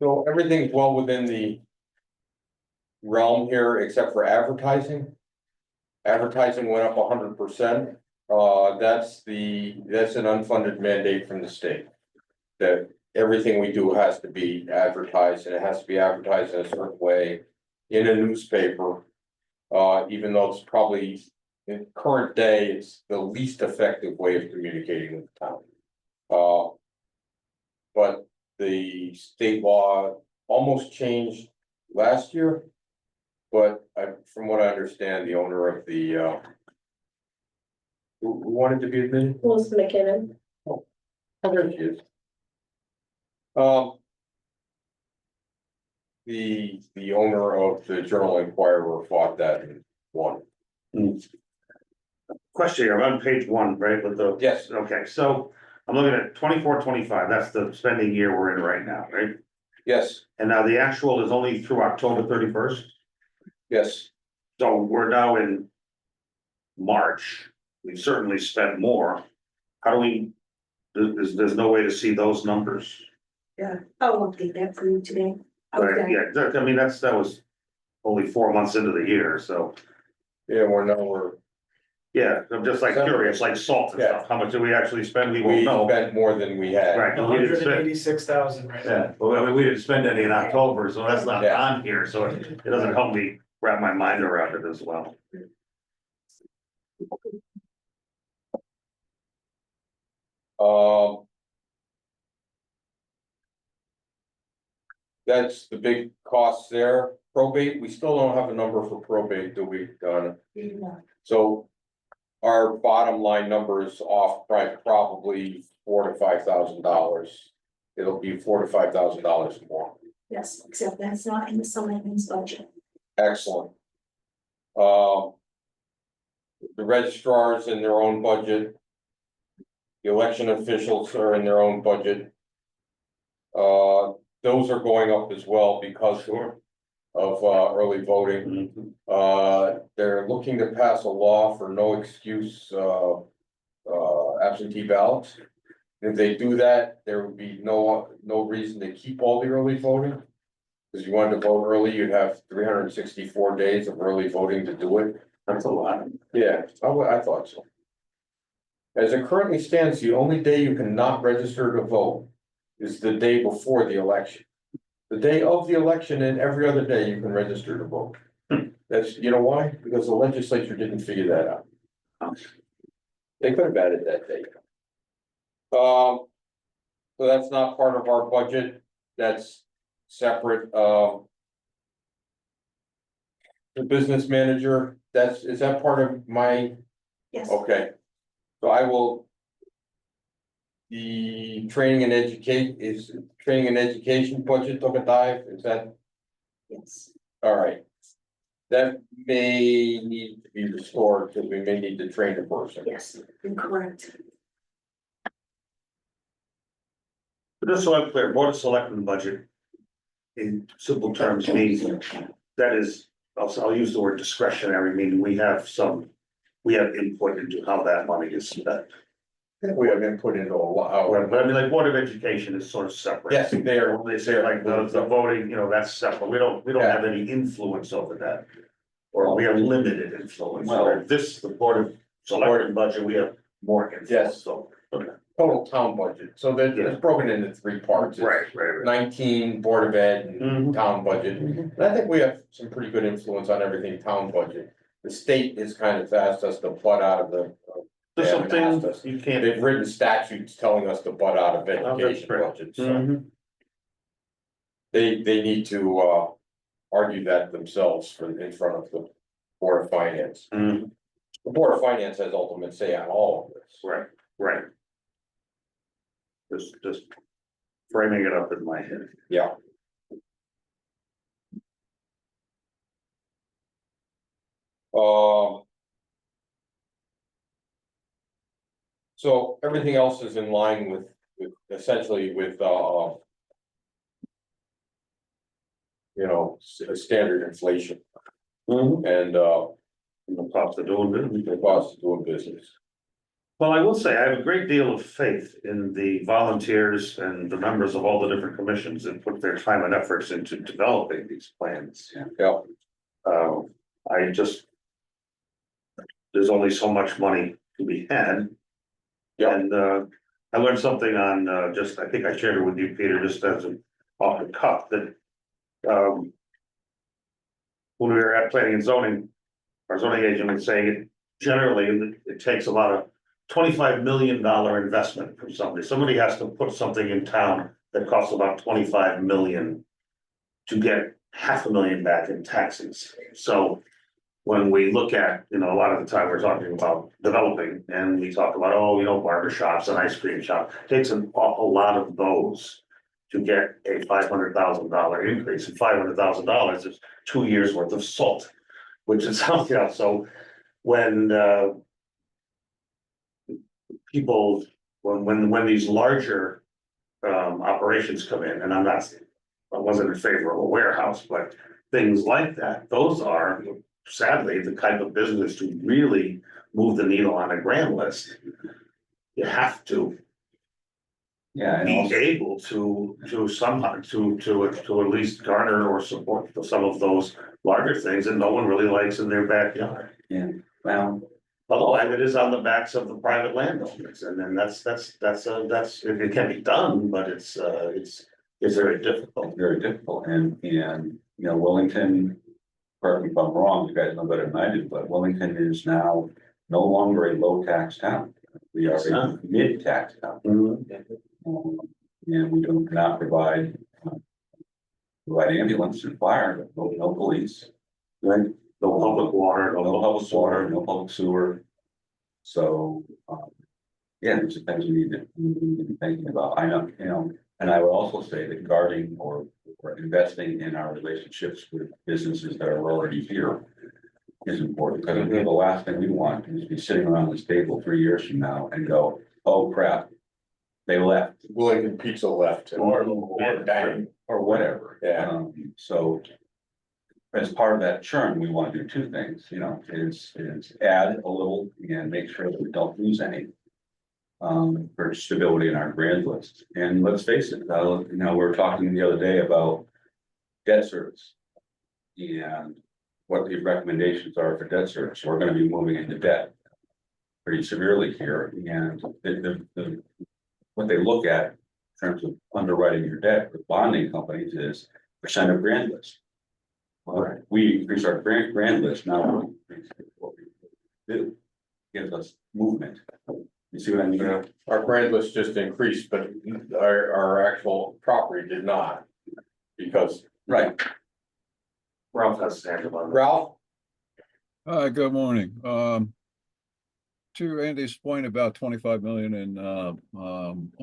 So everything's well within the realm here, except for advertising. Advertising went up 100%. That's an unfunded mandate from the state. That everything we do has to be advertised, and it has to be advertised in a certain way in a newspaper. Even though it's probably in current day, it's the least effective way of communicating with the town. But the state law almost changed last year. But from what I understand, the owner of the who wanted to be admitted? Melissa McKinnon. There she is. The owner of the Journal Inquirer fought that and won. Question here, I'm on page 1, right, with the. Yes. Okay, so I'm looking at 24-25. That's the spending year we're in right now, right? Yes, And now the actual is only through October 31st. yes. So we're now in March. We've certainly spent more. How do we, there's no way to see those numbers? Yeah, I'll update that for you today. Okay. Yeah, I mean, that was only 4 months into the year, so, Yeah, we're yeah, I'm just like curious, like salt and stuff. How much did we actually spend? We won't we know. spent more than we had. Right, we didn't spend, 186,000 right now. yeah, but I mean, we didn't spend any in October, so that's not Yeah. on here, so it doesn't help me wrap my mind around it as well. That's the big cost there. Probate, we still don't have a number for probate, do we, Donna? So our bottom line number is off by probably $4,000 to $5,000. It'll be $4,000 to $5,000 more. Yes, except that's not in the selectmen's budget. Excellent. The registrars in their own budget. The election officials are in their own budget. Those are going up as well because of early voting. They're looking to pass a law for no excuse absentee ballots. If they do that, there would be no reason to keep all the early voting. Because you wanted to vote early, you'd have 364 days of early voting to do it. That's a lot. Yeah, I thought so. As it currently stands, the only day you cannot register to vote is the day before the election. The day of the election and every other day you can register to vote. That's, you know why? Because the legislature didn't figure that out. They could have added that date. So that's not part of our budget. That's separate. The business manager, is that part of my? Yes, Okay, so I will. The training and education budget took a dive, is that, yes. all right? That may need to be restored, because we may need to train a person. Yes, incorrect. But just so I'm clear, Board of Selectmen budget. In simple terms means that is, I'll use the word discretionary, meaning we have input into how that money is spent. We have input into a lot. But I mean, like Board of Education is sort of separate. Yes, they are. They say like the voting, that's separate. We don't have any influence over that. Or we have limited influence. Where the Board of Selectmen budget, we have more influence. Yes. So, Total town budget, so that it's broken into three parts. It's right. 19 Board of Ed and Mhm. town budget, and I think we have some pretty good influence on everything town budget. The state has kind of asked us to butt out of the. There's they some haven't asked things us. you can't. They've written statutes telling us to butt out of education great. budget, so Mhm. they need to argue that themselves in front of the Board of Finance. Mhm. The Board of Finance has ultimate say on all of this. Right. Just framing it up in my head. Yeah. So everything else is in line with essentially with standard inflation and The cost of doing business. the cost of doing business. Well, I will say, I have a great deal of faith in the volunteers and the members of all the different commissions that put their time and efforts into developing these plans. Yeah. I just. There's only so much money to be had. Yeah. And I learned something on I think I shared it with you, Peter, just as an off the cuff that. When we were at planning and zoning, our zoning agent was saying it generally, it takes about a $25 million investment from somebody. Somebody has to put something in town that costs about 25 million to get $500,000 back in taxes. So when we look at, a lot of the time we're talking about developing and we talk about, barber shops and ice cream shop, it takes an awful lot of those to get a $500,000 increase, and $500,000 is 2 years worth of salt, which is, so when people, when these larger operations come in, and I wasn't in favor of a warehouse, but things like that, those are sadly the type of business to really move the needle on a grand list. You have to be able to somehow to at least garner or support some of those larger things that no one really likes in their backyard. Yeah, well, Otherwise, it is on the backs of the private landowners, and then that's, it can be done, but it's very difficult. very difficult, and Wellington, correct me if I'm wrong, you guys know better than I do, but Wellington is now no longer a low tax town. We are a mid-tax town. And we do not provide ambulance and fire, no police. Right, no public water, No public water, no public sewer. So, yeah, there's some things we need to be thinking about. I know, and I would also say that guarding or investing in our relationships with businesses that are already here is important, because the last thing we want is to be sitting around this table 3 years from now and go, oh crap, they left. Wellington Pizza left. Or bang. Or whatever. Yeah. So as part of that churn, we want to do two things, is add a little and make sure that we don't lose any. For stability in our grand list. And let's face it, we were talking the other day about debt service. And what the recommendations are for debt service. We're gonna be moving into debt pretty severely here, and what they look at in terms of underwriting your debt with bonding companies is percent of grand list. Well, we increase our grand list, now what we do gives us movement. You see what I mean? Our brand list just increased, but our actual property did not. Because, Right. Ralph has his hand up. Ralph, Hi, good morning. To Andy's point about 25 million in a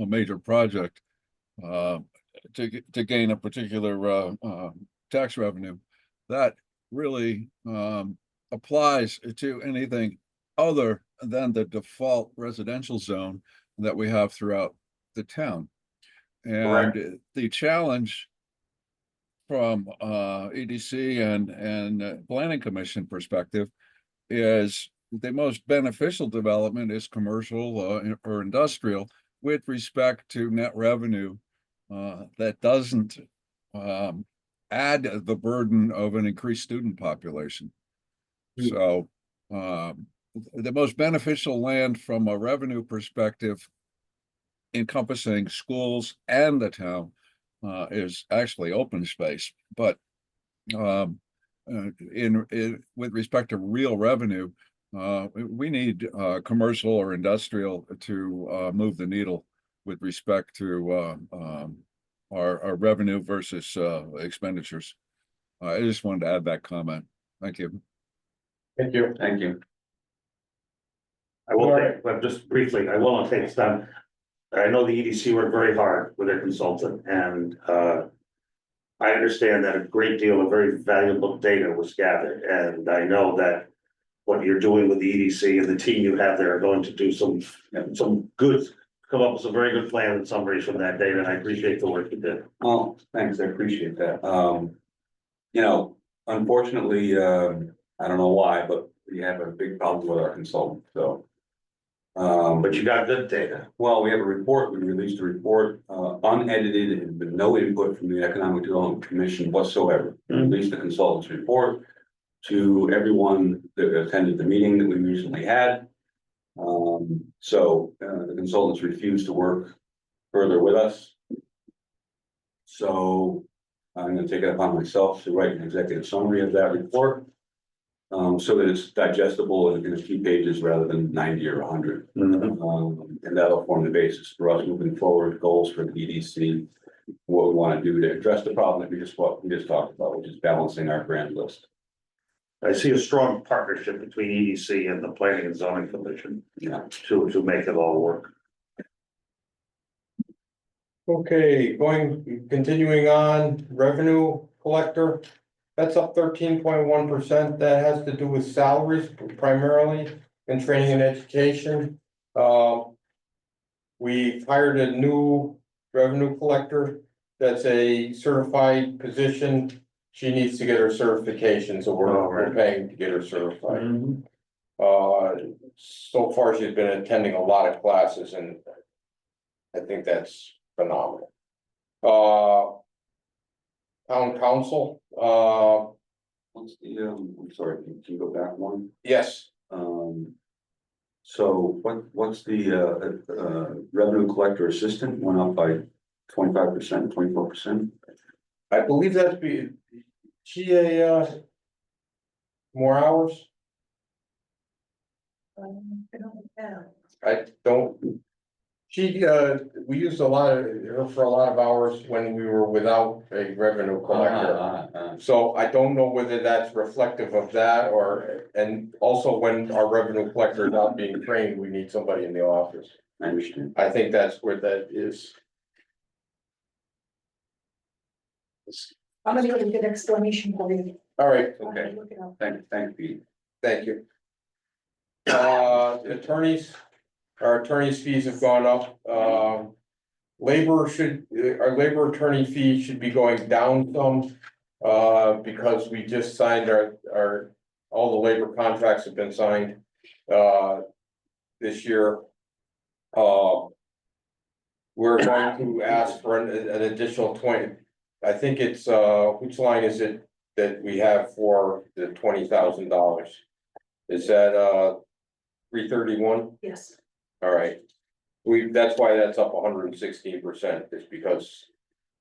major project to gain a particular tax revenue, that really applies to anything other than the default residential zone that we have throughout the town. And the challenge from EDC and planning commission perspective is the most beneficial development is commercial or industrial with respect to net revenue that doesn't add the burden of an increased student population. So the most beneficial land from a revenue perspective encompassing schools and the town is actually open space, but with respect to real revenue, we need commercial or industrial to move the needle with respect to our revenue versus expenditures. I just wanted to add that comment. Thank you. thank you. Thank you. I will take, but just briefly, I will not take this time. I know the EDC worked very hard with their consultant, and I understand that a great deal of very valuable data was gathered, and I know that what you're doing with the EDC and the team you have there are going to do some good, come up with some very good plans and summaries from that data, and I appreciate the work you did. Oh, thanks, I appreciate that. Unfortunately, I don't know why, but we have a big problem with our consultant, so. But you got good data. Well, we have a report, we released a report, unedited and with no input from the Economic Development Commission whatsoever. We released the consultant's report to everyone that attended the meeting that we recently had. So the consultants refused to work further with us. So I'm gonna take it upon myself to write an executive summary of that report. So that it's digestible in a few pages rather than 90 or 100. And that'll form the basis for us moving forward, goals for the EDC, what we want to do to address the problem that we just talked about, which is balancing our grand list. I see a strong partnership between EDC and the Planning and Zoning Commission. Yeah. To make it all work. Okay, continuing on, revenue collector. That's up 13.1%. That has to do with salaries primarily and training and education. We've hired a new revenue collector. That's a certified position. She needs to get her certification, so we're paying to get her certified. So far, she's been attending a lot of classes, and I think that's phenomenal. Town council, What's the, I'm sorry, can you go back one? yes, So what's the revenue collector assistant went up by 25%, 24%? I believe that's more hours. I don't know. I don't. She, we used a lot of her for a lot of hours when we were without a revenue collector. So I don't know whether that's reflective of that or, and also when our revenue collector is not being trained, we need somebody in the office. I understand. I think that's where that is. I'm gonna give a good explanation for you. All right, Okay. Look it up. Thank you. thank you. Attorneys, our attorney's fees have gone up, labor should, our labor attorney fee should be going down some. Because we just signed all the labor contracts have been signed, this year. We're going to ask for an additional 20, I think it's, which line is it that we have for the $20,000? Is that, 331? Yes, All right. That's why that's up 116%, is because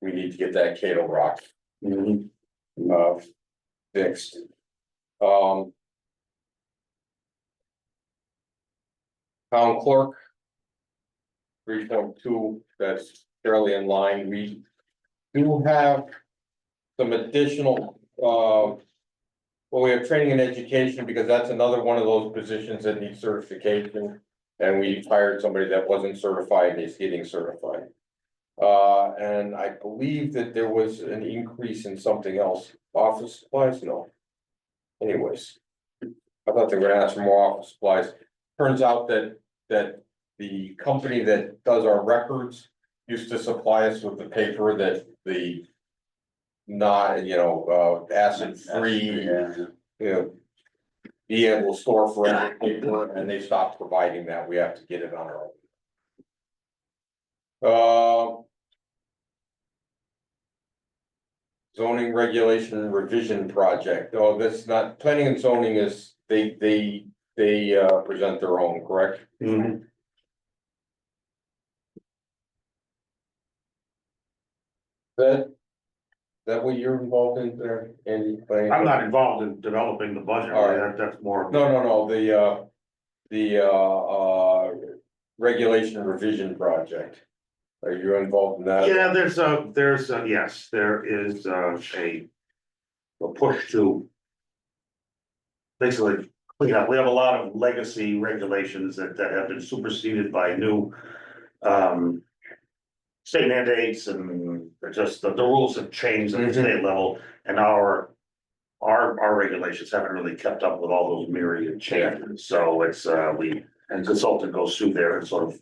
we need to get that Cato Rock fixed. Town clerk. 3.2, that's fairly in line. We do have some additional, well, we have training and education because that's another one of those positions that needs certification. And we hired somebody that wasn't certified and is getting certified. And I believe that there was an increase in something else, office supplies, no. Anyways, I thought they were gonna ask for more office supplies. Turns out that the company that does our records used to supply us with the paper that the not, acid-free, Yeah. be able to store forever paper, and they stopped providing that. We have to get it on our own. Zoning regulation revision project. Oh, that's not, planning and zoning is, they present their own, correct? Mhm. That what you're involved in there, Andy? I'm not involved in developing the budget, All right. that's more. No, the regulation revision project. Are you involved in that? Yeah, yes, there is a push to basically clean up. We have a lot of legacy regulations that have been superseded by new state mandates, and just the rules have changed at the state level, and our regulations haven't really kept up with all those myriad changes. So it's and consultant goes through there and sort of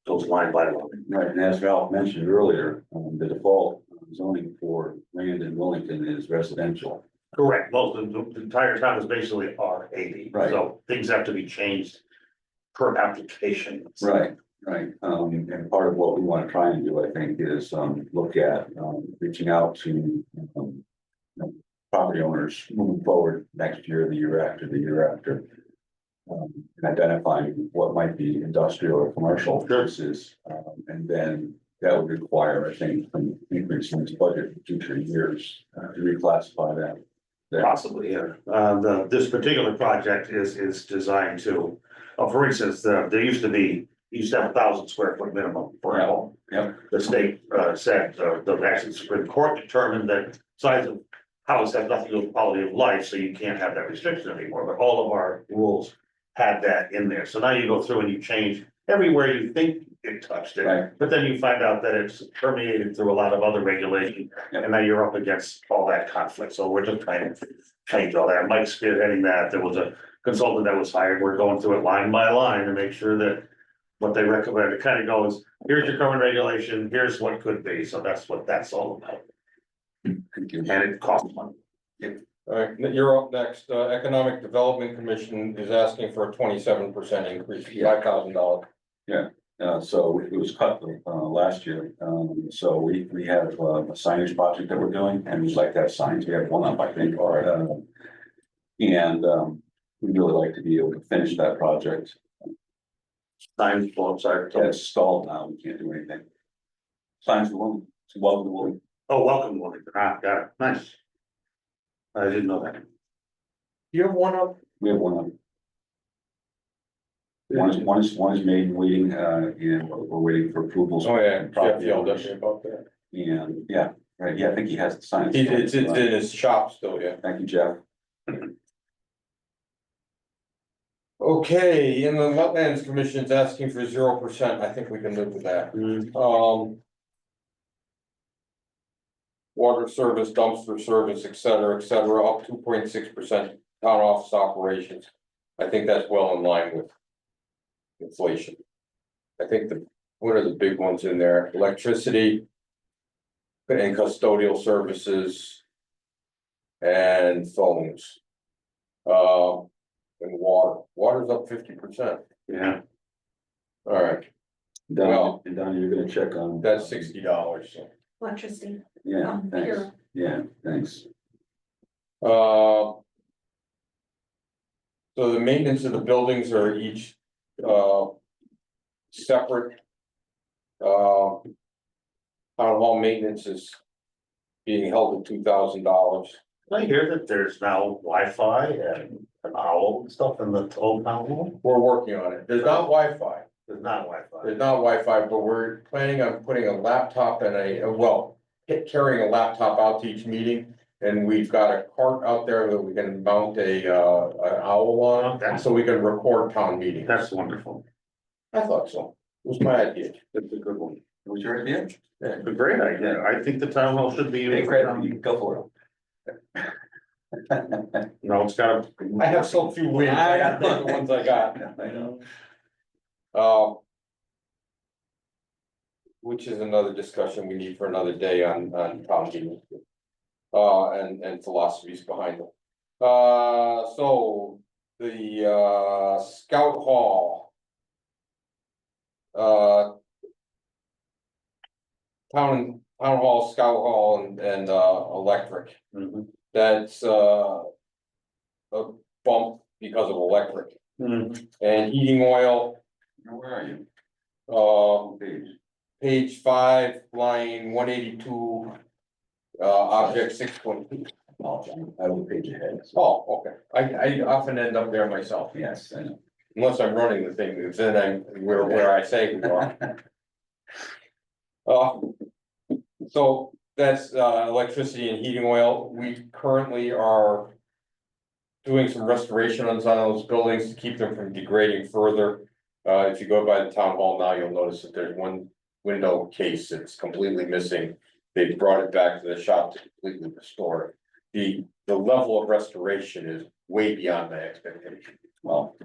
goes line by line. Right, and as Ralph mentioned earlier, the default zoning for land in Wellington is residential. Correct, most of the entire town is basically R80, Right. so things have to be changed per application. Right, and part of what we want to try and do, I think, is look at reaching out to property owners moving forward next year, the year after, and identifying what might be industrial or commercial uses, and then that would require, I think, an increase in this budget in future years to reclassify that. Possibly, yeah. This particular project is designed to, for instance, there used to have 1,000 square foot minimum for a home. Yep. The state said, the actually Supreme Court determined that size of house has nothing to do with quality of life, so you can't have that restriction anymore, but all of our rules had that in there. So now you go through and you change everywhere you think it touched it, Right. but then you find out that it's permeated through a lot of other regulations, and now you're up against all that conflict. So we're just trying to change all that. Mike's spearheading that. There was a consultant that was hired. We're going through it line by line to make sure that what they recommend, it kind of goes, here's your current regulation, here's what could be. So that's what that's all about. Thank you. And it costs money. All right, you're up next. Economic Development Commission is asking for a 27% increase, $5,000. So it was cut last year. So we have a signage project that we're doing, and we'd like to have signs. We have one up, I think, and we'd really like to be able to finish that project. Signs, well, sorry. It's stalled now. We can't do anything. Signs for women. It's welcome to women. Oh, welcome, Wilmington. Ah, got it. Nice. I didn't know that. You have one up? We have one up. One is made and waiting, and we're waiting for approvals. Oh, yeah, from Jeff property yelled at owners. me about that. And, yeah, right, yeah, I think he has the signs. It's in his shop still, yeah. Thank you, Jeff. Okay, in the Wetlands Commission's asking for 0%, I think we can live with that. Water service, dumpster service, et cetera, up 2.6% town office operations. I think that's well in line with inflation. I think what are the big ones in there? Electricity and custodial services and phones. And water's up 50%. Yeah, All right, Don, Well- and Don, you're gonna check on. that's $60, so. Electricity. Yeah, thanks, Pure. yeah, thanks. So the maintenance of the buildings are each, separate. Town hall maintenance is being held at $2,000. I hear that there's now Wi-Fi and an owl and stuff in the old town hall. We're working on it. There's not Wi-Fi. There's not Wi-Fi. There's not Wi-Fi, but we're planning on putting a laptop and carrying a laptop out to each meeting. And we've got a cart out there that we can mount an owl on, so we can record town meetings. That's wonderful. I thought so. It was my idea. That's a good one. Was your idea? Yeah. A great idea. I think the town hall should be. Hey, Fred, you can go for No, it's got. I have so few wins. I gotta take the ones I got. it. I know. Which is another discussion we need for another day on town meeting. And philosophies behind them. So the Scout Hall. Town hall, Scout Hall and electric. Mhm. That's a bump because of electric Mhm. and heating oil. Where are you? Um, Page. page 5, line 182. Object 6.2. Oh, I was a page ahead. Oh, okay. I often end up there myself, Yes, I know. unless I'm running the thing, because then where I say we are. So that's electricity and heating oil. We currently are doing some restoration on some of those buildings to keep them from degrading further. If you go by the town hall now, you'll notice that there's one window case that's completely missing. They brought it back to the shop to completely restore it. The level of restoration is way beyond my expectation. Well,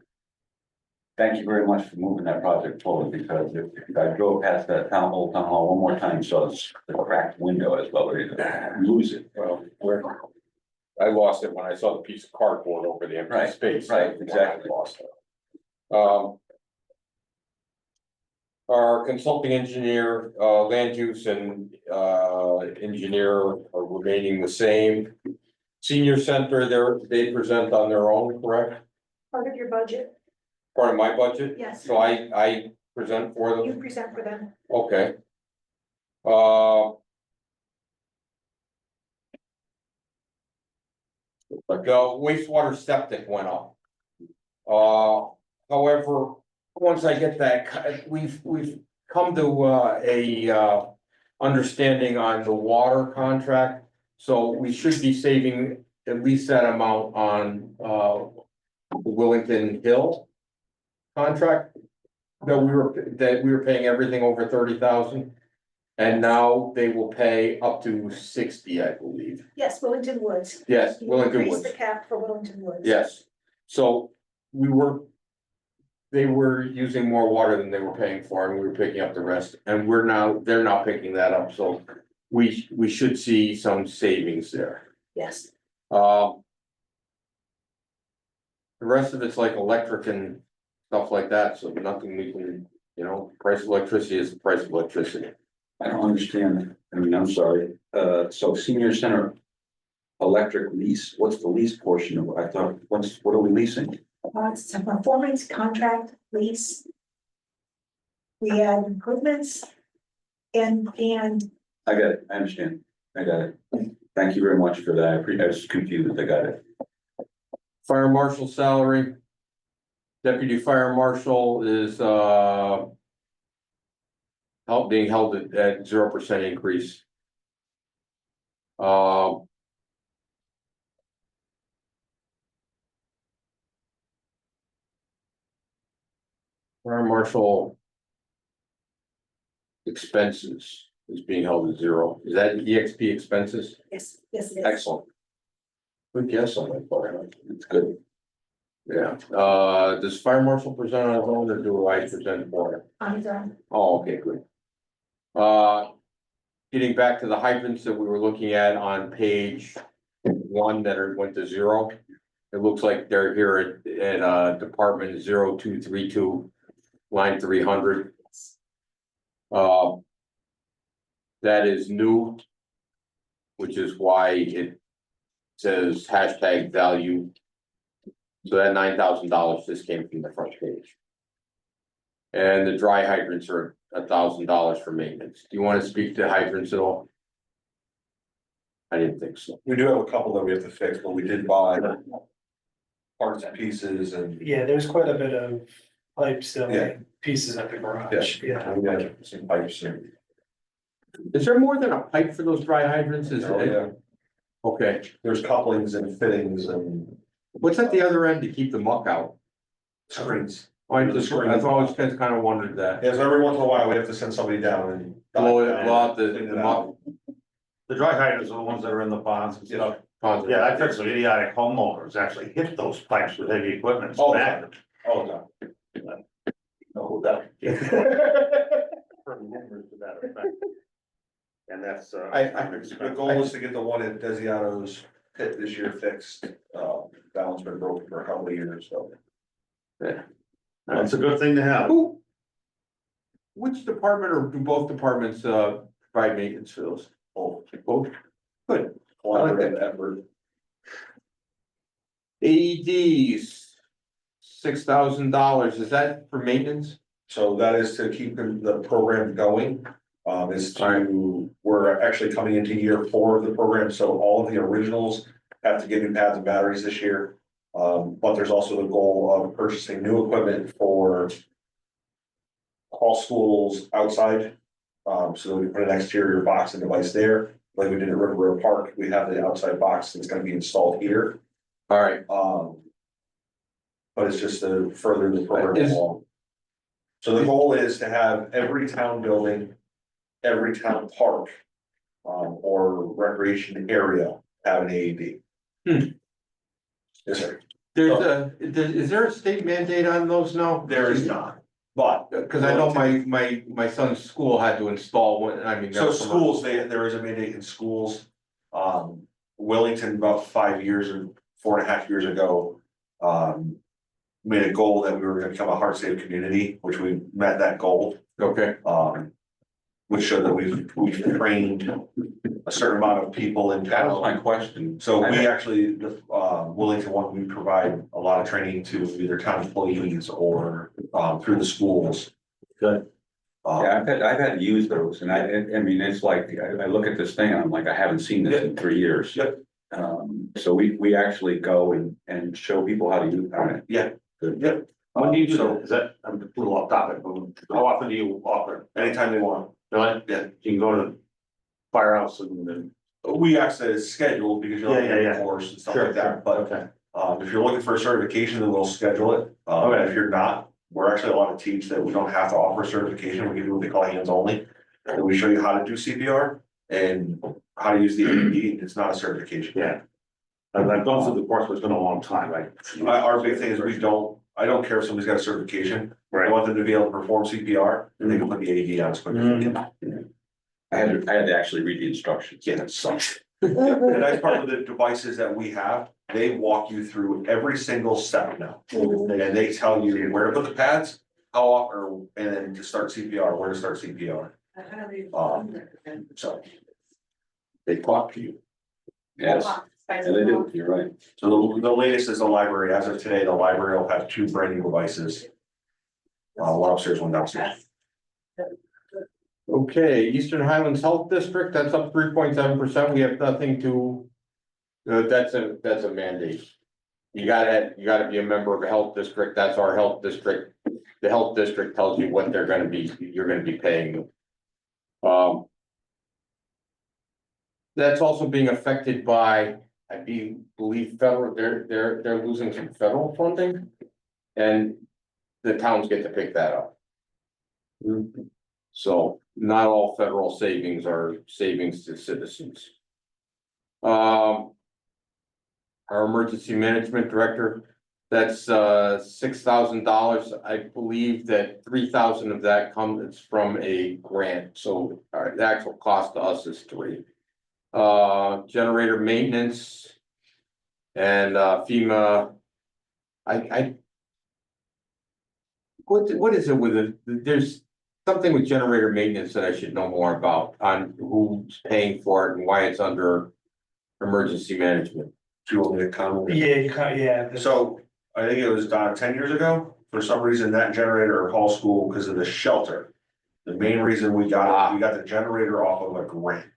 thank you very much for moving that project forward, because if I drove past that town hall one more time, saw the cracked window as well, ready to lose it. Well, I lost it when I saw the piece of cardboard over the empty Right, space. right, exactly. I lost it. Our consulting engineer, land use and engineer are remaining the same. Senior center, they present on their own, correct? Part of your budget, Part of my budget, yes. so I present for You them, present for them. okay. But the wastewater septic went up. However, once I get that, we've come to a understanding on the water contract. So we should be saving at least that amount on the Willington Hill contract. That we were paying everything over 30,000. And now they will pay up to 60, I believe. Yes, Wellington Woods. Yes, You Willington increase Woods. the cap for Wellington Woods. Yes, so they were using more water than they were paying for, and we were picking up the rest, and they're not picking that up, so we should see some savings there. Yes, The rest of it's like electric and stuff like that, so nothing we can, price of electricity is the price of electricity. I don't understand, I mean, I'm sorry, so senior center electric lease, what's the lease portion of, I thought, what are we leasing? it's a performance contract lease. We had improvements and I got it, I understand, I got it. Thank you very much for that, I was confused, I got it. Fire marshal salary. Deputy Fire Marshal is, being held at 0% increase. Fire Marshal expenses is being held at 0. Is that EXP expenses? Yes, yes, it is. Excellent. Good guess on that part. It's good. Yeah, does Fire Marshal present on his own or do I present for him? On his own. Oh, okay, good. Getting back to the hydrants that we were looking at on page 1 that went to 0. It looks like they're here at department 0232, line 300. That is new, which is why it says hashtag value. So that $9,000 just came from the front page. And the dry hydrants are $1,000 for maintenance. Do you want to speak to hydrants at all? I didn't think so. We do have a couple that we have to fix, but we did buy parts and pieces and. Yeah, there's quite a bit of pipe still, Yeah. pieces at the garage, yeah. We got some pipes and. Is there more than a pipe for those dry hydrants? Is Oh, it? yeah. Okay, There's couplings and fittings and what's at the other end to keep the muck out? screens. I've always kind of wondered that. Yeah, so every once in a while, we have to send somebody down and. Blow out the Clean it muck. out. The dry hydrants are the ones that are in the ponds and stuff. Ponds. Yeah, I've had some idiotic homeowners actually hit those pipes with heavy equipment. Oh, smack them. Oh, no. No, that. Heard rumors to that effect. And that's, The goal is to get the one at Desiato's pit this year fixed. That one's been broken for a couple of years, so. That's a good thing to have. Which department or do both departments provide maintenance for those? Both? Good. Collaborative effort. AEDs, $6,000. Is that for maintenance? So that is to keep the program going. We're actually coming into year 4 of the program, so all of the originals have to get new pads and batteries this year. But there's also the goal of purchasing new equipment for all schools outside. So we put an exterior box and device there, like we did at River Road Park. We have the outside box that's gonna be installed here. All right, But it's just to further the program Is- along. So the goal is to have every town building, every town park, or recreation area have an AED. Yes, sir. is there a state mandate on those now? There is not, but. Cause I know my son's school had to install one, I mean. So schools, there is a mandate in schools. Wellington, about 5 years or 4.5 years ago. Made a goal that we were gonna become a heart safe community, which we met that goal. Okay, Which showed that we've trained a certain amount of people in That was my town. question. So we actually, the Wellington one, we provide a lot of training to either town employees or through the schools. Good. Yeah, I've had to use those and I mean, it's like, I look at this thing and I'm like, I haven't seen this in 3 years. Yep. So we actually go and show people how to use it. Yeah. Good. Yep. When do you do that? Is that, I'm a little off topic, but how often do you offer? Anytime they want. Really? Yeah. You can go to the firehouse and then. We actually schedule because you'll have Yeah. a course and stuff like that, but Okay. if you're looking for a certification, then we'll schedule it. Okay. If you're not, we're actually allowed to teach that we don't have to offer certification, we can do what they call hands only. And we show you how to do CPR and how to use the AED, it's not a certification. Yeah. I've gone through the course, but it's been a long time, right? Our big thing is I don't care if somebody's got a certification, I want them to be able to perform CPR, and they can put the AED on as quick as they can. I had to actually read the instructions. Yeah, that sucks. And that's part of the devices that we have, they walk you through every single step now. And they tell you where to put the pads, how often, and then to start CPR, where to start CPR. So. They talk to you. Yes, and they do, you're right. So the latest is the library, as of today, the library will have 2 brand new devices. One upstairs, one downstairs. okay, Eastern Highlands Health District, that's up 3.7%. We have nothing to. That's a mandate. you gotta be a member of a health district, that's our health district. The health district tells you what you're gonna be paying. That's also being affected by, believe federal, they're losing some federal funding. And the towns get to pick that up. So not all federal savings are savings to citizens. Our emergency management director, that's $6,000. I believe that 3,000 of that comes from a grant, so the actual cost to us is 3. Generator maintenance. And FEMA. What is it with it? There's something with generator maintenance that I should know more about on who's paying for it and why it's under emergency management. Do you want me to comment? Yeah, you kind of, yeah. So I think it was 10 years ago, for some reason that generator called school because of the shelter. The main reason we got the generator off of a grant.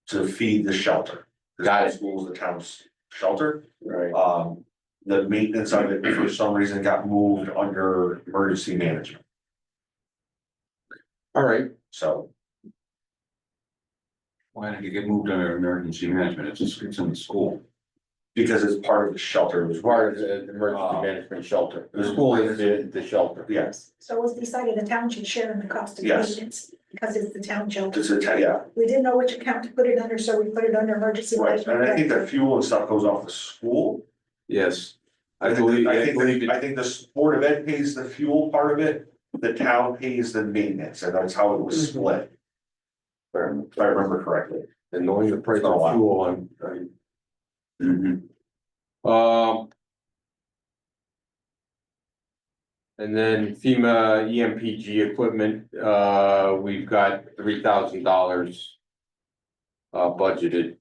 To feed the shelter. Got it. The school's the town's shelter. Right. The maintenance of it for some reason got moved under emergency management, All right, so. Why did it get moved under emergency management? It's in the school. Because it's part of the shelter, it was as far as the emergency management shelter, the school is the shelter. Yes, So it was decided the town should share in the cost of Yes. maintenance, because it's the town shelter. it's yeah, We didn't know which account to put it under, so we put it under emergency right, management. and I think that fuel and stuff goes off the school. Yes. I think believe the Board of Ed pays the fuel part of it, the town pays the maintenance, and that's how it was split. If I remember correctly. And knowing the price of fuel, Mhm. And then FEMA EMPG equipment, we've got $3,000. Budgeted.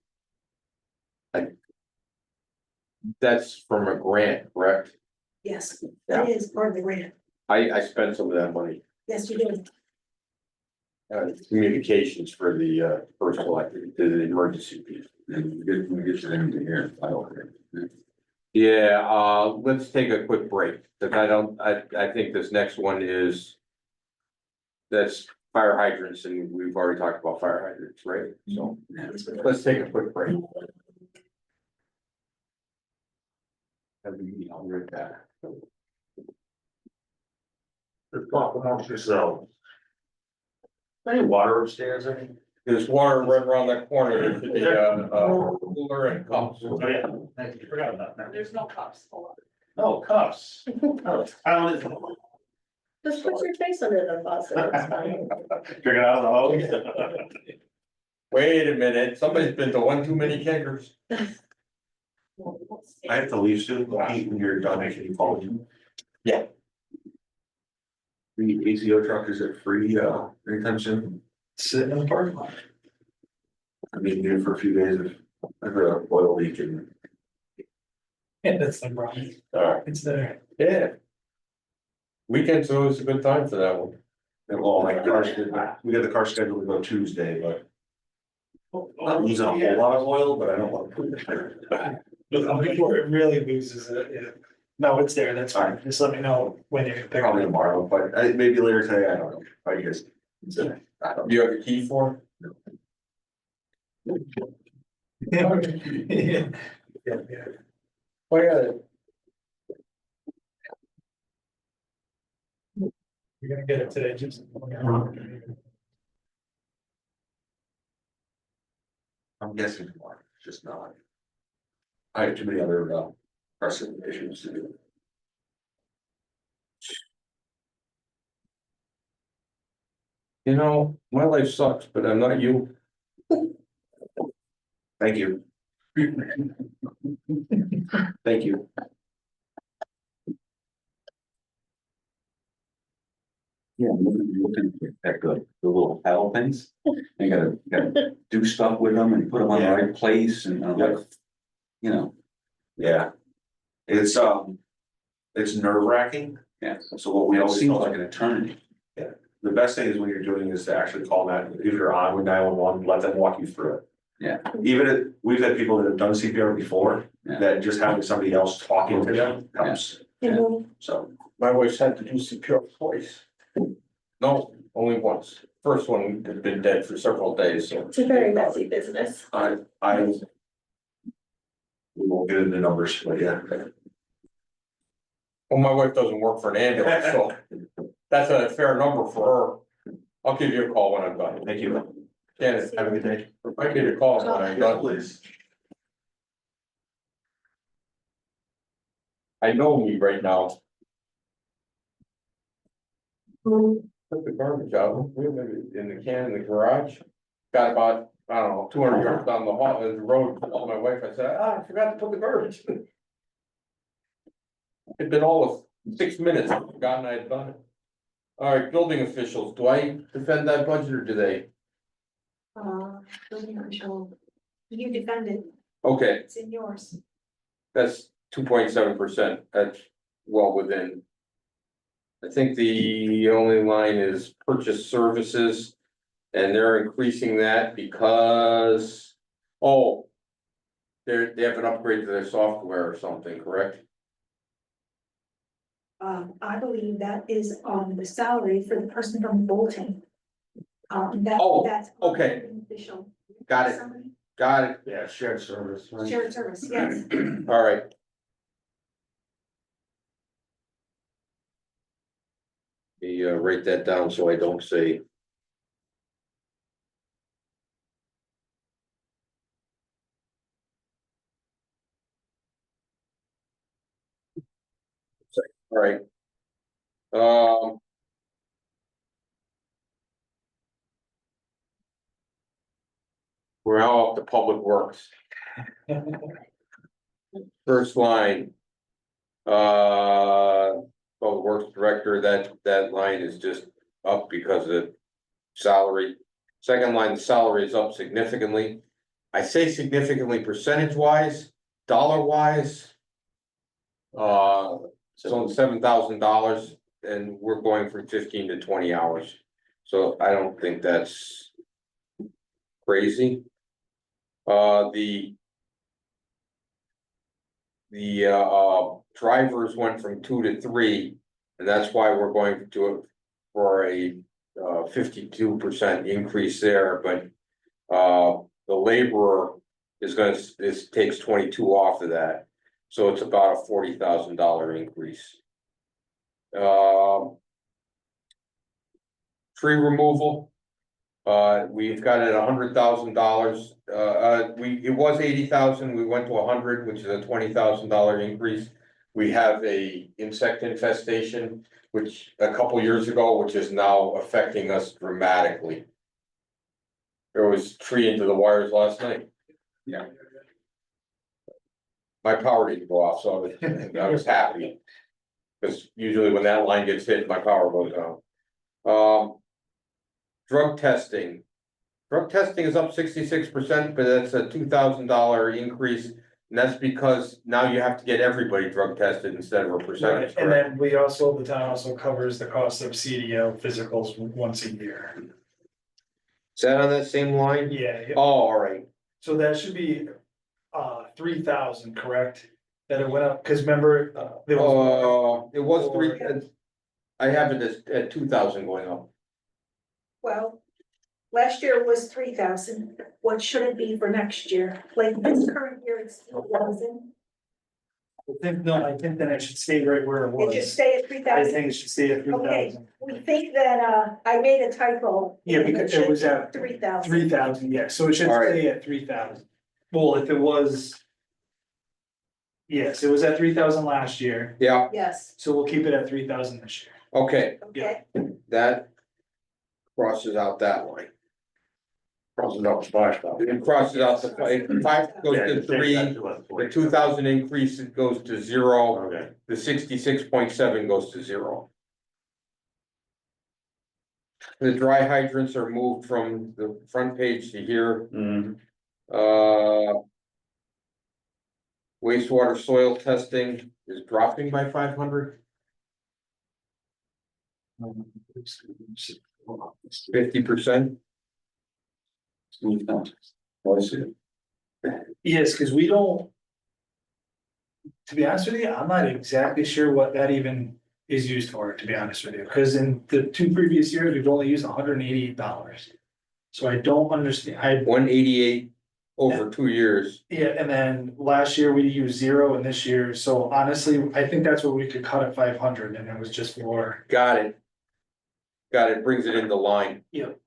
That's from a grant, correct? Yes, Yeah. it is part of the grant. I spent some of that money, Yes, you did. communications for the first elected, to the emergency piece. And we get to them to here. Yeah, let's take a quick break, because I think this next one is. That's fire hydrants, and we've already talked about fire hydrants, right? So, let's take a quick break. I'll be right back. So. Any water upstairs, I mean? There's water right around that corner, there should be a cooler and cups. Oh, yeah, thank you, forgot about that. There's no cups. Oh, cups. Oh, I don't. Just put your face under the faucet, it's fine. Drink it out of the hose. Wait a minute, somebody's been to one too many keggers. I have to leave soon, Pete, when you're done, can you call me? Yeah. The ACO truck, is it free, anytime soon? Sitting in the parking lot. I mean, here for a few days, if I have an oil leak and. Yeah, that's the problem. Alright, It's there. yeah. Weekend's always a good time for that one. Well, my car, we got the car scheduled to go Tuesday, but. Not using a whole lot of oil, but I don't want to put it there. Before it really loses it, yeah. No, it's there, that's fine. Just let me know when you're. Probably tomorrow, but maybe later today, I don't know, I guess. Do you have a key for Yeah, yeah, yeah. it? Oh, yeah. You're gonna get it today, just. I'm guessing tomorrow, it's just not. I have too many other, pressing issues to do. You know, my life sucks, but I'm not you. Thank you. Thank you. Yeah, looking at the little paddle things. You gotta do stuff with them and put them on the right place and like, you know, Yeah. It's nerve wracking. yeah. So what we It always seems tell like an eternity. the best thing is when you're doing is to actually call that, if you're on with 911, let them walk you through it. Yeah. Even if, we've had people that have done CPR before, Yeah. that just having somebody else talking to them helps, Mhm. so. My wife's had to do CPR twice. No, only once. First one had been dead for several days, so. It's a very messy business. We won't get into numbers, but yeah. Well, my wife doesn't work for an ambulance, so that's a fair number for her. I'll give you a call when I'm done. Thank you. Janice, Have a good day. I'll give you a call when I'm done. Please. I know me right now. Took the garbage out, in the can in the garage. Got about, I don't know, 200 yards down the hall, the road, called my wife, I said, I forgot to put the garbage. It'd been all of 6 minutes, I'd forgotten I had done it. All right, building officials, do I defend that budget or do they? Building official, you defended, Okay, it's in yours. that's 2.7%, that's well within. I think the only line is purchase services. And they're increasing that because, oh. They have an upgrade to their software or something, correct? I believe that is on the salary for the person from Bolton. That, Oh, that's. okay. Building official. Got it, Somebody- got it, Yeah, shared service. right? Shared service, yes. all right. Let me write that down so I don't say. All right. We're now up to public works. First line. Public works director, that line is just up because of salary. Second line, the salary is up significantly. I say significantly percentage wise, dollar wise. It's only $7,000 and we're going from 15 to 20 hours. So I don't think that's crazy. The drivers went from 2 to 3, and that's why we're going to do it for a 52% increase there, but the laborer is this takes 22 off of that, so it's about a $40,000 increase. Tree removal. We've got it $100,000. It was 80,000. We went to 100, which is a $20,000 increase. We have a insect infestation, which a couple years ago, which is now affecting us dramatically. There was tree into the wires last night. Yeah. My power didn't go off, so I was happy. Because usually when that line gets hit, my power goes out. Drug testing. Drug testing is up 66%, but that's a $2,000 increase. And that's because now you have to get everybody drug tested instead of a percentage. And correct? then we also, the town also covers the cost of CDL physicals once a year. Is that on that same line? Yeah, Oh, all right. so that should be 3,000, correct? That it went up, cause remember, there was. It was 3. I have it at 2,000 going up. Well, last year was 3,000. What should it be for next year? Like this current year, it's 3,000. I think that it should stay right where it It should was. stay at I 3,000. think it should stay at Okay, 3,000. we think that, I made a typo. Yeah, because it was at 3,000. 3,000, yeah, so it should All right. stay at 3,000. Well, if it was. Yes, it was at 3,000 last year, Yeah, Yes, so we'll keep it at 3,000 this year. okay, okay, that crosses out that line. Crosses out the 5,000. It crosses out the 5 goes Yeah, to change 3, that to a the 40. 2,000 increase it goes to 0, Okay, the 66.7 goes to 0. The dry hydrants are moved from the front page to here. Wastewater soil testing is dropping by 500, 50%. Oh, I see. Yes, because we don't. To be honest with you, I'm not exactly sure what that even is used for, to be honest with you, because in the 2 previous years, we've only used $188. So I don't understand, 188 over 2 years. yeah, and then last year we used 0 and this year, so honestly, I think that's what we could cut at 500 and it was just for. Got it. Got it, brings it into line. Yep.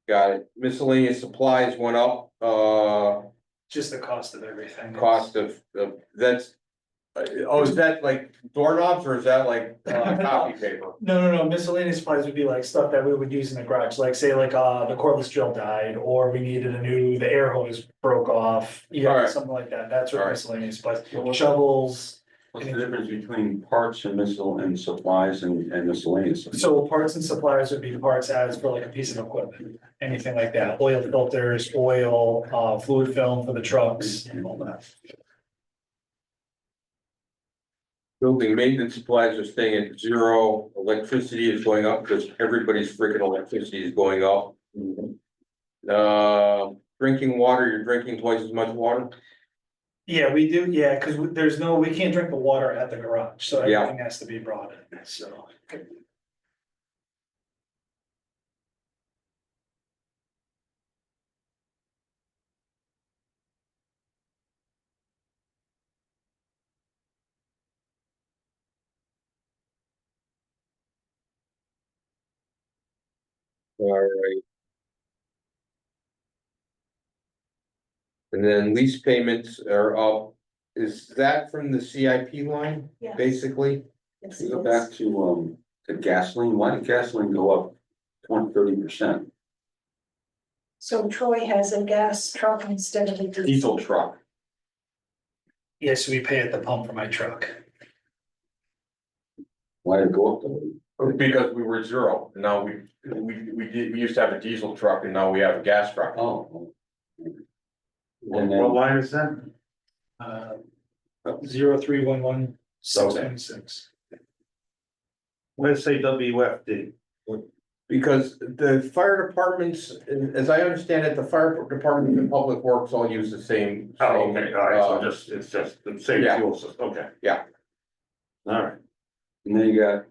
Got it. Miscellaneous supplies went up, Just the cost of everything. cost of, that's. Oh, is that like doorknobs or is that like copy paper? No, miscellaneous supplies would be like stuff that we would use in the garage, like say like, the cordless drill died, or we needed the air hose broke off. Yeah, Alright. something like that, that's what Alright. miscellaneous supplies, shovels. What's the difference between parts and supplies and miscellaneous? So parts and supplies would be parts as for like a piece of equipment, anything like that, oil filters, oil, fluid film for the trucks and all that. Building maintenance supplies are staying at 0, electricity is going up because everybody's freaking electricity is going up. Drinking water, you're drinking twice as much water? Yeah, we do, yeah, because we can't drink the water at the garage, so Yeah. everything has to be brought in, so. Alright. And then lease payments are up, is that from the CIP line, Yes. basically? Yes, To it go is. back to gasoline, why did gasoline go up 30%? So Troy has a gas truck instead of a Diesel truck, Yes, we pay at the pump for my truck. Why did it go up? Though? because we were 0, and now we used to have a diesel truck and now we have a gas truck. Oh. What And then, line is that? 0311626. Let's say WFD. Because the fire departments, as I understand it, the fire department and public works all use the same. Oh, okay, all right, so uh, it's just the same yeah. fuel system, okay. Yeah. All right, and then you got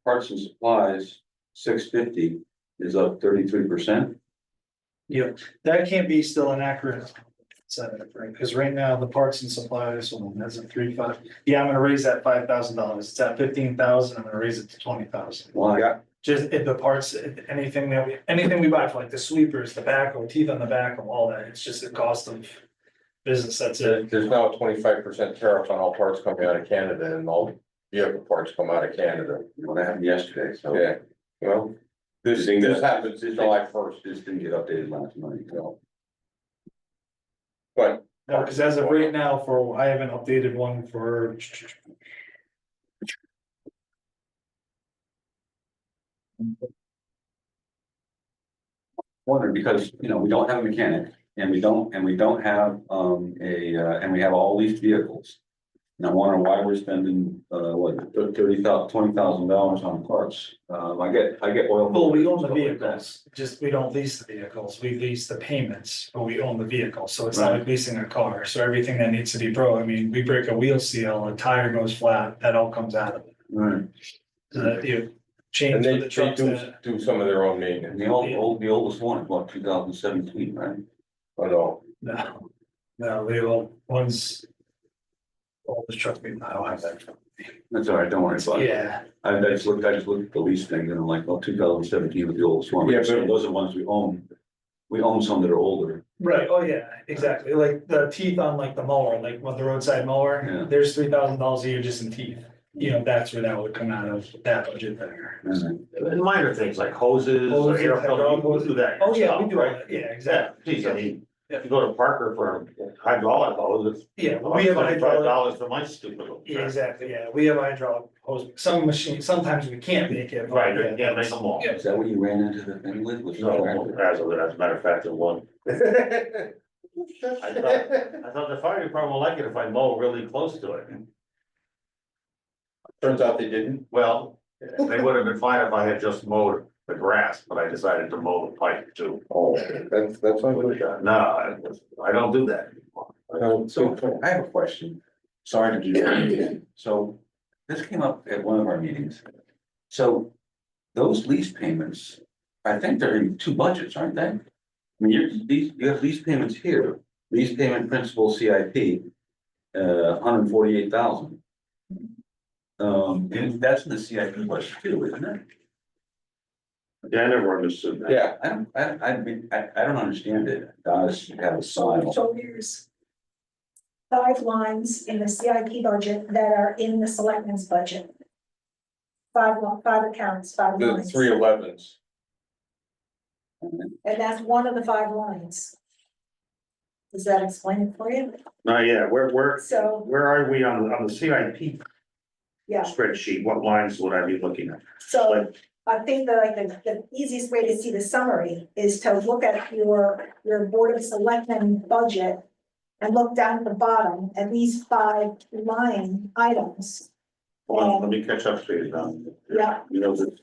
parts and supplies, 650 is up 33%. Yep, that can't be still inaccurate. Because right now, the parts and supplies, that's a 3.5, yeah, I'm gonna raise that $5,000, it's at 15,000, I'm gonna raise it to 20,000. Why? Yeah. Just if the parts, anything we buy for like the sweepers, the backhoe, teeth on the back of all that, it's just the cost of business, that's it. There's now a 25% tariff on all parts coming out of Canada and all vehicle parts come out of Canada. What happened yesterday, so. Yeah, well, this happens July 1st, This didn't get updated last night, so. but. No, because as of right now, I haven't updated one for. Wondered because, we don't have a mechanic and we don't have, and we have all leased vehicles. And I wonder why we're spending, $20,000 on parts. I get oil. Well, we own the stuff like that. vehicles, just we don't lease the vehicles, we lease the payments, but we own the vehicle, so it's not like leasing a car, so everything that needs to be we break a wheel seal, a tire goes flat, that all comes out of it. Right. So that you And change for they the trucks that, do some of their own And maintenance. the oldest one is what, 2017, right? I know. no, the old ones. All the trucks, I don't have that. That's all right, don't worry about it. Yeah, I just looked at the lease thing and I'm like, well, 2017 was the oldest one. Yeah, but- So those are the ones we own. We own some that are older. right, oh yeah, exactly, like the teeth on like the mower, like with the roadside mower, Yeah. there's $3,000 a year just in teeth. That's where that would come out of that budget there. and minor things like hoses, or Hoses, air hydraulic filters, we do that. Oh, yeah, we yourself, do, all right? that. Yeah, exactly. Geez, I mean, if you go to Parker for hydraulic hose, it's Yeah, about we have a hydraulic, $25 for my stupid. little yeah, truck. exactly, yeah, we have hydraulic hose, some machines, sometimes we can't make it. but Right, you yeah, can't make them all. Yeah. Is that what you ran into the thing with? Was No, as a matter of fact, it won. I thought the fire department would like it if I mow really close to it. Turns out they didn't. Well, they would have been fine if I had just mowed the grass, but I decided to mow the pipe too. Oh, that's not good. No, I don't do that anymore. So I have a question. Sorry to do that. So this came up at one of our meetings. So those lease payments, I think they're in two budgets, aren't they? I mean, you have lease payments here, lease payment principal CIP, 148,000. And that's in the CIP budget too, isn't it? Yeah, I never understood that. Yeah, I don't understand it. Does have a sign. So there's 5 lines in the CIP budget that are in the selectmen's budget. 5 accounts, 5 the lines, 311s. and that's one of the 5 lines. Does that explain it for you? Yeah, where So, are we on the CIP yeah, spreadsheet? What lines would I be looking at? so I think the easiest way to see the summary is to look at your Board of Selectmen budget and look down at the bottom at these 5 line items. Hold on, let me catch up to you now. Yeah. You know, that.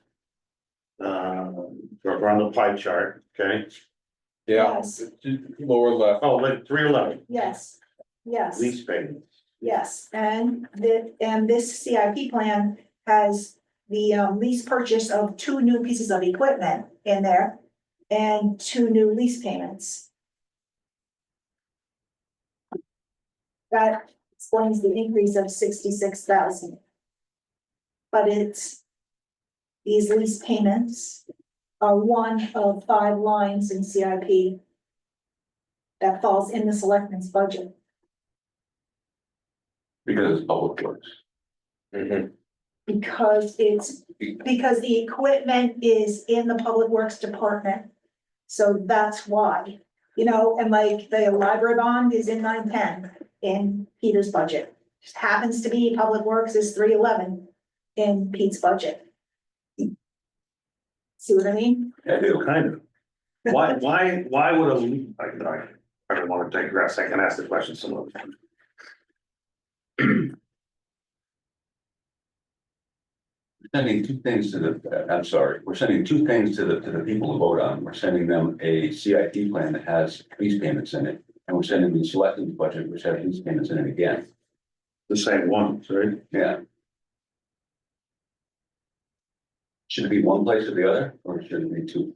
We're on the pie chart, okay? Yeah, Yes. lower left. Oh, like 311, Yes, yes. lease payments. Yes, and this CIP plan has the lease purchase of 2 new pieces of equipment in there and 2 new lease payments. That explains the increase of 66,000. But these lease payments are one of 5 lines in CIP that falls in the selectmen's budget. Because it's public works. Mhm. Because the equipment is in the Public Works Department. So that's why, and like the library bond is in 910 in Peter's budget. Just happens to be Public Works is 311 in Pete's budget. See what I mean? I do. Kind of. Why would I don't want to digress, I can ask the question some other time. Sending 2 things to I'm sorry, we're sending 2 things to the people to vote on. We're sending them a CIP plan that has lease payments in it. And we're sending the selectmen's budget, which has lease payments in it again. The same ones, right? Yeah. Should it be one place or the other, or should it be 2?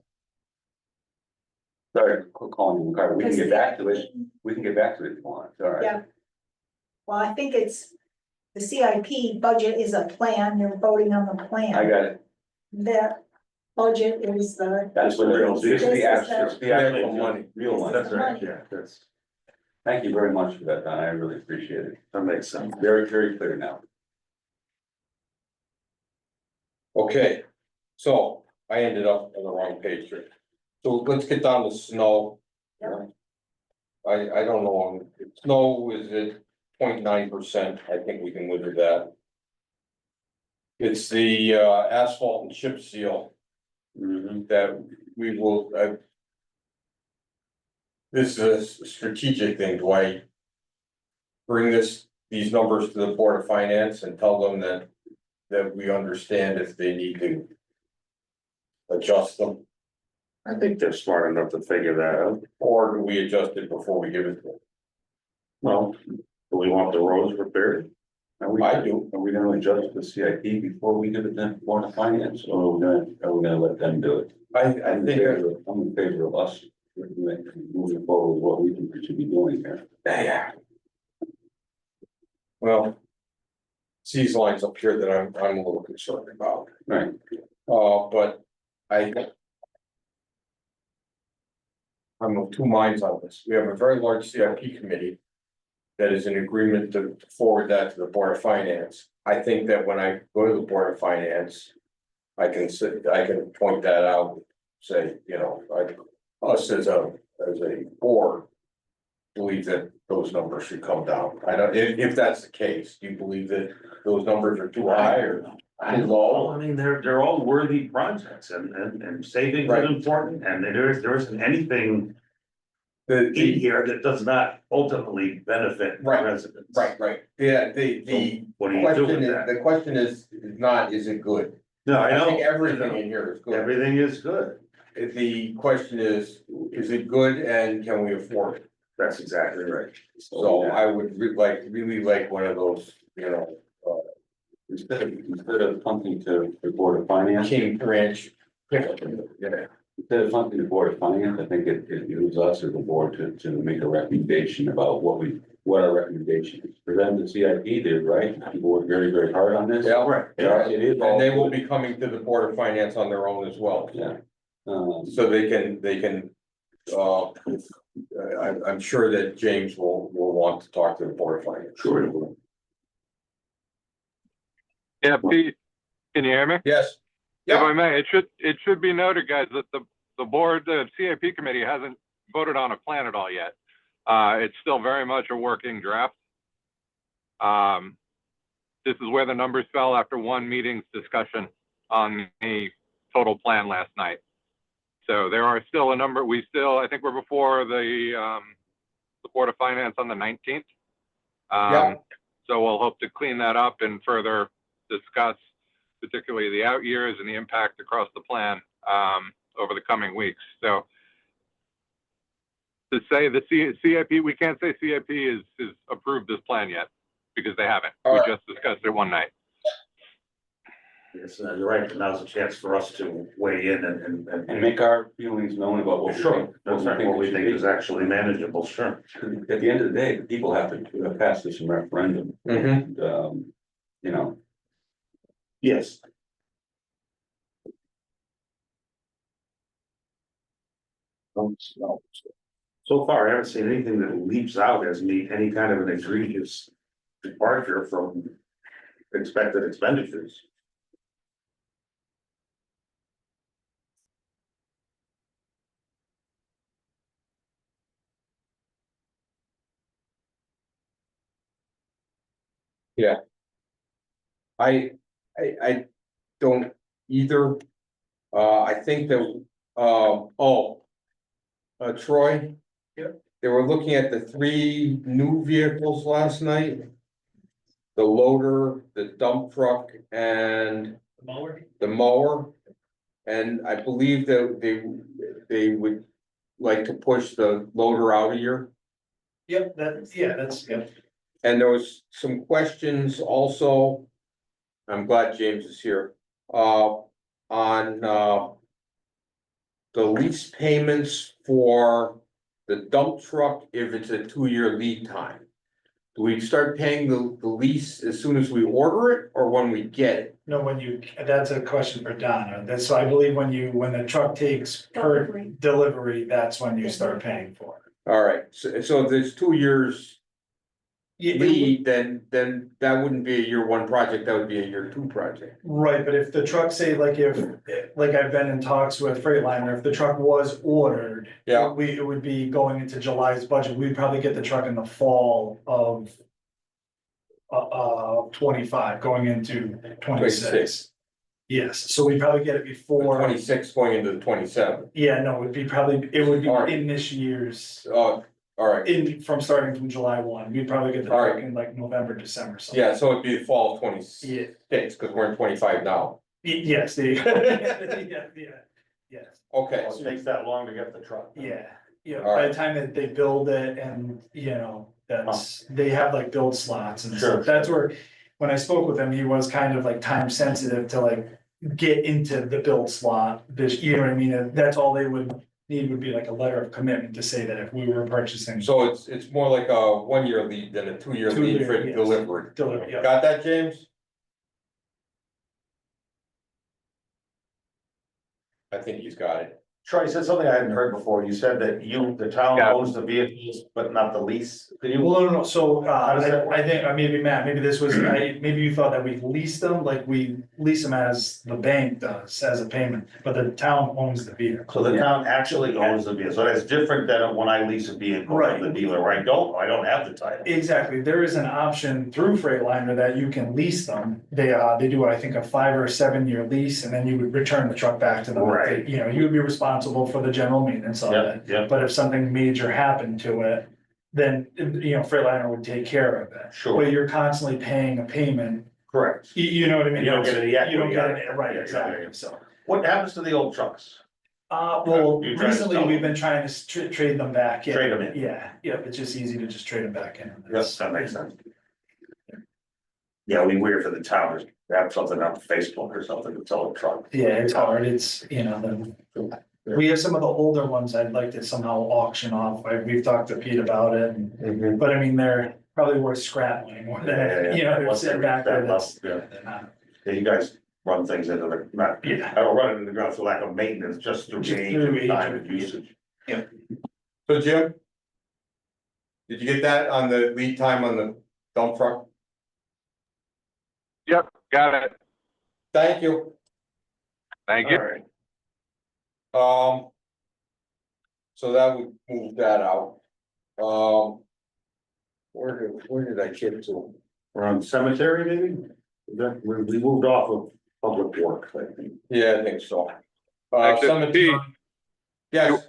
Sorry, calling you, Carter. We can get back to it. We can get back to it if you want. All right. Yeah. Well, I think the CIP budget is a plan, you're voting on the plan. I got it. That budget is That's what it is. It's the actual, it's the actual Real money, real money. That's right, yeah, Thank you very much for that, Don. I really appreciate it. that makes sense. Very, very clear now. Okay, so I ended up on the wrong page here. So let's get down to snow. Yep. I don't know, snow is at 0.9%, I think we can live with that. It's the asphalt and chip seal that we will, this is a strategic thing, do I bring these numbers to the Board of Finance and tell them that we understand if they need to adjust them, I think they're smart enough to figure that out. or do we adjust it before we give it to them? Well, do we want the roads repaired? I do. Are we gonna adjust the CIP before we give it to Board of Finance, or are we gonna let them do it? I I'm in think, favor of us moving forward with what we think we should be doing here. yeah. Well. These lines up here that I'm a little concerned about, Right. but I'm of 2 minds on this. We have a very large CIP committee. That is in agreement to forward that to the Board of Finance. I think that when I go to the Board of Finance. I can point that out, say, us as a board. Believe that those numbers should come down. I don't, if that's the case, do you believe that those numbers are too high or too low? I mean, they're all worthy projects and savings Right. is important, and there isn't anything in The, here that does not ultimately benefit Right. residents. right, yeah, the What do you do with that? the question is not, is it good? No, I know. think everything in here is good. Everything is good. The question is it good and can we afford it? That's exactly right. So I would really like one of those, you know, Instead of something to the Board of Finance, King Ranch. Yeah. instead of something to the Board of Finance, I think it moves us as a board to make a recommendation about what our recommendation is. For them, the CIP did, right? People worked very, very hard on this. Yeah, Right. Yeah, it is. and they will be coming to the Board of Finance on their own as well. Yeah. So they can, I'm sure that James will want to talk to the Board of Finance. Sure. Yeah, Pete, can you hear me? Yes. If I may, it should be noted, guys, that the board, the CIP committee hasn't voted on a plan at all yet. It's still very much a working draft. This is where the numbers fell after one meeting's discussion on the total plan last night. So there are still a number, I think we're before the Board of Finance on the 19th. Yeah. So we'll hope to clean that up and further discuss particularly the out years and the impact across the plan over the coming weeks. So to say the CIP, we can't say CIP is approved this plan yet because they haven't. All We right. just discussed it one night. Yes, you're right, but now's a chance for us to weigh in And make our feelings known about what we think. That's right, what we think is actually manageable, sure. At the end of the day, the people have to pass this in referendum. Mhm. And, you know, Yes. So far, I haven't seen anything that leaps out as any kind of an egregious departure from expected expenditures. I don't either. I think that, Troy. Yep. They were looking at the 3 new vehicles last night. The loader, the dump truck, and the mower. And I believe that they would like to push the loader out a year. Yep, that's, yep. And there was some questions also. I'm glad James is here, on, the lease payments for the dump truck, if it's a 2-year lead time. Do we start paying the lease as soon as we order it or when we get it? No, that's a question for Donna. So I believe when the truck takes per Delivery. delivery, that's when you start paying for it. All right, so if there's 2 years Yeah, lead, then that wouldn't be a year 1 project, that would be a year 2 project. Right, but if the truck, say, like I've been in talks with Freightliner, if the truck was ordered. Yeah. It would be going into July's budget, we'd probably get the truck in the fall of 25, going into 26. Yes, so we'd probably get it before, 26 going into the 27. yeah, no, it would Alright. be in this year's, All right, starting from July 1, we'd probably get the Alright. truck in like November, December, so. yeah, so it'd be the fall of 26, Yeah, because we're in 25 now. yes, yeah, yes. Okay, It takes that long to get the truck. Yeah, by Alright. the time that they build it and, they have like build slots and Sure. stuff. That's where, when I spoke with him, he was kind of like time sensitive to like get into the build slot. This, you know what I mean? And that's all they would need would be like a letter of commitment to say that if we were purchasing. so it's more like a 1-year lead than a 2-year lead 2-year, for yes. delivery. Delivery, yeah. Got that, James? I think he's got it. Troy, you said something I hadn't heard before. You said that the town Yeah. owns the vehicles, but not the lease. Can you? Well, no, so, How does that work? I think, maybe Matt, maybe this was, maybe you thought that we leased them, like we lease them as the bank does, as a payment, but the town owns the vehicle. So the town actually owns the vehicle, so that's different than when I lease a vehicle from the dealer, where I don't have the title. Exactly, there is an option through Freightliner that you can lease them. They do, I think, a 5 or 7 year lease, and then you would return the truck back to them. Right. You know, you would be responsible for the general maintenance of it, Yep, but if something major happened to it, then, Freightliner would take care of it. sure. But you're constantly paying a payment Correct. You know what I mean? You don't get any equity You don't get out of any, it. right, Yeah, exactly, yeah. so. What happens to the old trucks? Well, You try to recently sell we've them. been trying to trade them back in. Trade them in. Yeah, it's just easy to just trade them back in. Yes, that makes sense. Yeah, it'd be weird for the town to have something on Facebook or something to sell a truck. Yeah, it's hard, it's, we have some of the older ones I'd like to somehow auction off, we've talked to Pete about it, but I mean, they're probably worth scrap money more than, they're Once sitting they back reach there, that that's. level, they're not- Yeah, you guys run things into the, not, Yeah. I don't run it into the ground for lack of maintenance, just through Just age through and time age, and usage. So Jim? Did you get that on the lead time on the dump truck? Yep, got it. Thank you. Thank you. Alright, So that would move that out. Where did I get to? we're on cemetery maybe? That, we moved off of public works, I think. Yeah, I think so. Actually, Cemetery. Pete, Yes,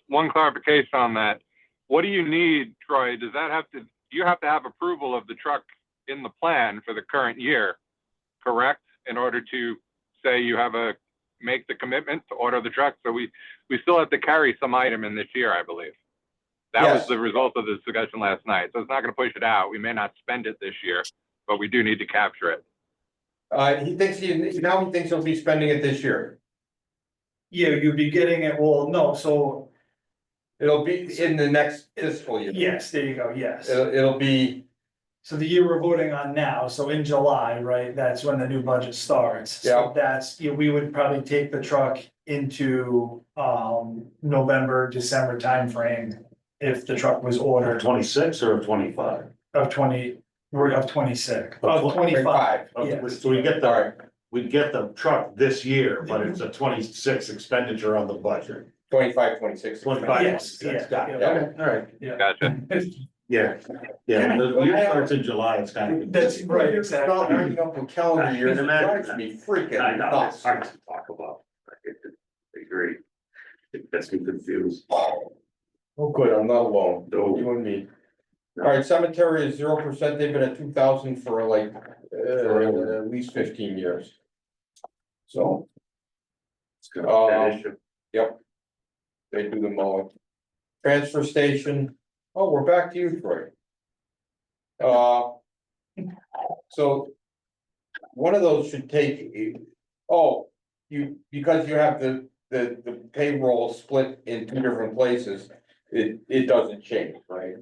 one clarification on that. What do you need, Troy? Does that have to, you have to have approval of the truck in the plan for the current year, correct? In order to say you have make the commitment to order the truck. So we still have to carry some item in this year, I believe. That was Yes. the result of the discussion last night. So it's not gonna push it out. We may not spend it this year, but we do need to capture it. he thinks now he thinks he'll be spending it this year. Yeah, you'd be getting it, well, no, so, It'll be in the next fiscal year. yes, there you go, yes. It'll be, So the year we're voting on now, so in July, right, that's when the new budget starts. So that's, we would probably take the truck into, November, December timeframe. If the truck was Of ordered 26 or of 25? of 26, Of of 25, yes. So we get the, sorry, we get the truck this year, but it's a 26 expenditure on the budget. 25, 26. 25. Yes, 26, yeah, got it. yeah. Okay, all right. Yeah. Gotcha. Yeah, the year starts in July, it's kind of. That's right, Stop exactly. bringing up a calendar year, it Imagine drives that. me freaking I know, it's nuts. hard to talk about. I agree. It gets me confused. Oh, good, I'm not alone, No. you and me. All right, cemetery is 0%, they've been at 2,000 for like, at least 15 years. So, It's gonna be that issue. yep. They do the mowing. Transfer station, oh, we're back to you, Troy. So. One of those should take, because you have the payroll split in two different places, it doesn't change, right?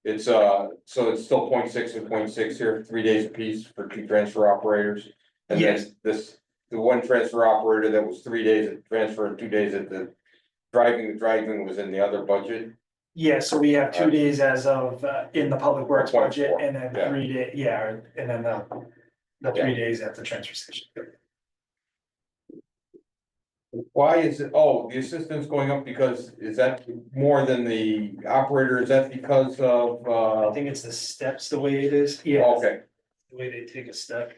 It's, so it's still 0.6 and 0.6 here, 3 days apiece for two transfer operators. And Yes. then the one transfer operator that was 3 days at transfer and 2 days at the driving was in the other budget. Yeah, so we have 2 days as of, in the public works budget, 24, and then yeah. 3 days, and then the 3 days at the transfer station. Why is it, the assistant's going up because, is that more than the operator, is that because of, I think it's the steps, the way it is, yeah, okay. the way they take a step.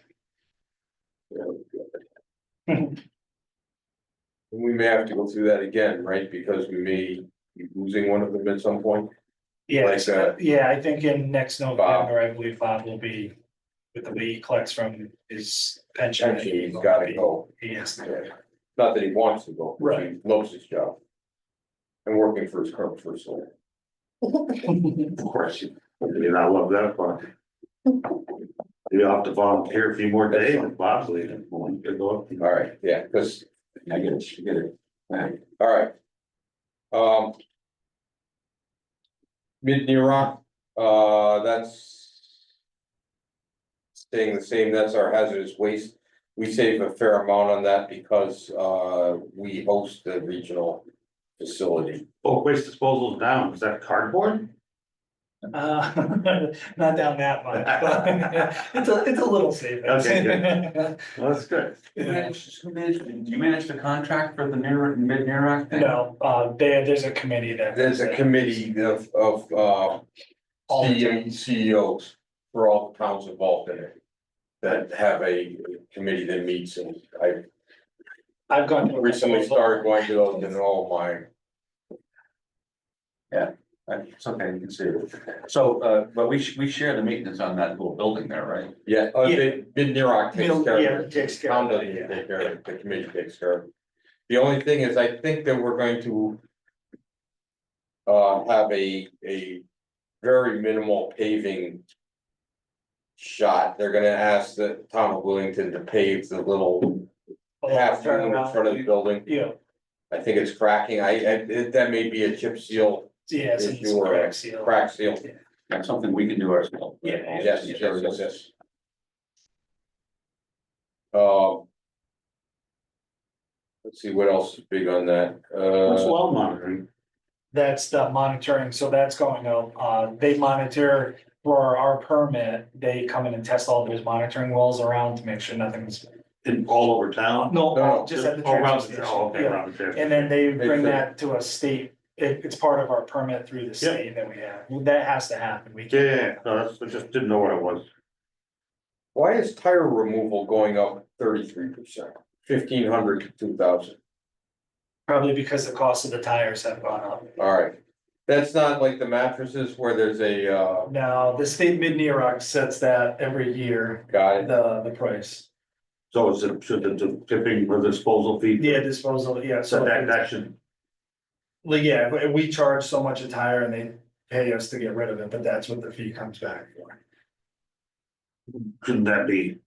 We may have to go through that again, right, because we may be losing one of them at some point. Yeah, Like, yeah, I think in next November, I believe Bob will be, with the way he collects from his pension. Actually, he's gotta go, He has to. not that he wants to go, but he Right. loves his job. And working for his current first lawyer. Of course, you not love that part. You'll have to volunteer a few more days if Bob's leaving. Well, you go up. All right, yeah, because, I get it. all right. Mid-Near, that's staying the same, that's our hazardous waste. We save a fair amount on that because, we host the regional facility. Bulk waste disposal is down, is that cardboard? Not down that much, but it's a little safe. Okay, Well, that's good. Did you manage to contract for the mid-Near thing? No, there's a committee that. There's a committee of, CEOs for all the towns involved in it. That have a committee that meets, and I I've gone to. recently started going to those, and oh my. It's okay, you can see it. So, but we share the maintenance on that little building there, right? Yeah, Mid-Nerock takes care Yeah, of it it. takes care Town of it, doesn't yeah. take care of it, the committee takes care of it. The only thing is, I think that we're going to have a very minimal paving shot. They're gonna ask the town of Willington to pave the little half Turn room in around. front of the building. Yeah, I think it's cracking. That may be a chip seal yeah, it's issue or a crack seal. crack seal. That's something we can do ourselves. Yeah, Yes, yes, yes, yes. Um. Let's see, what else is big on that? What's well monitoring? That's the monitoring, so that's going out, they monitor for our permit, they come in and test all those monitoring wells around to make sure nothing's. In all over town? No, No, just at the Oh, around transfer the- station, oh, okay, yeah, around the transfer and then they They bring should. that to a state, it's part of our permit through the state that we have, that has to happen, we Yeah, can't. yeah, no, that's, I just didn't know what it was. Why is tire removal going up 33%? 1,500 to 2,000? Probably because the cost of the tires have gone up. Alright. That's not like the mattresses where there's a, Now, the state mid-Nerock sets that every year, got it, the price. So is it, should the tipping or disposal fee? Yeah, disposal, yeah, So so that should, well, yeah, we charge so much a tire and they pay us to get rid of it, but that's what the fee comes back for. shouldn't that be,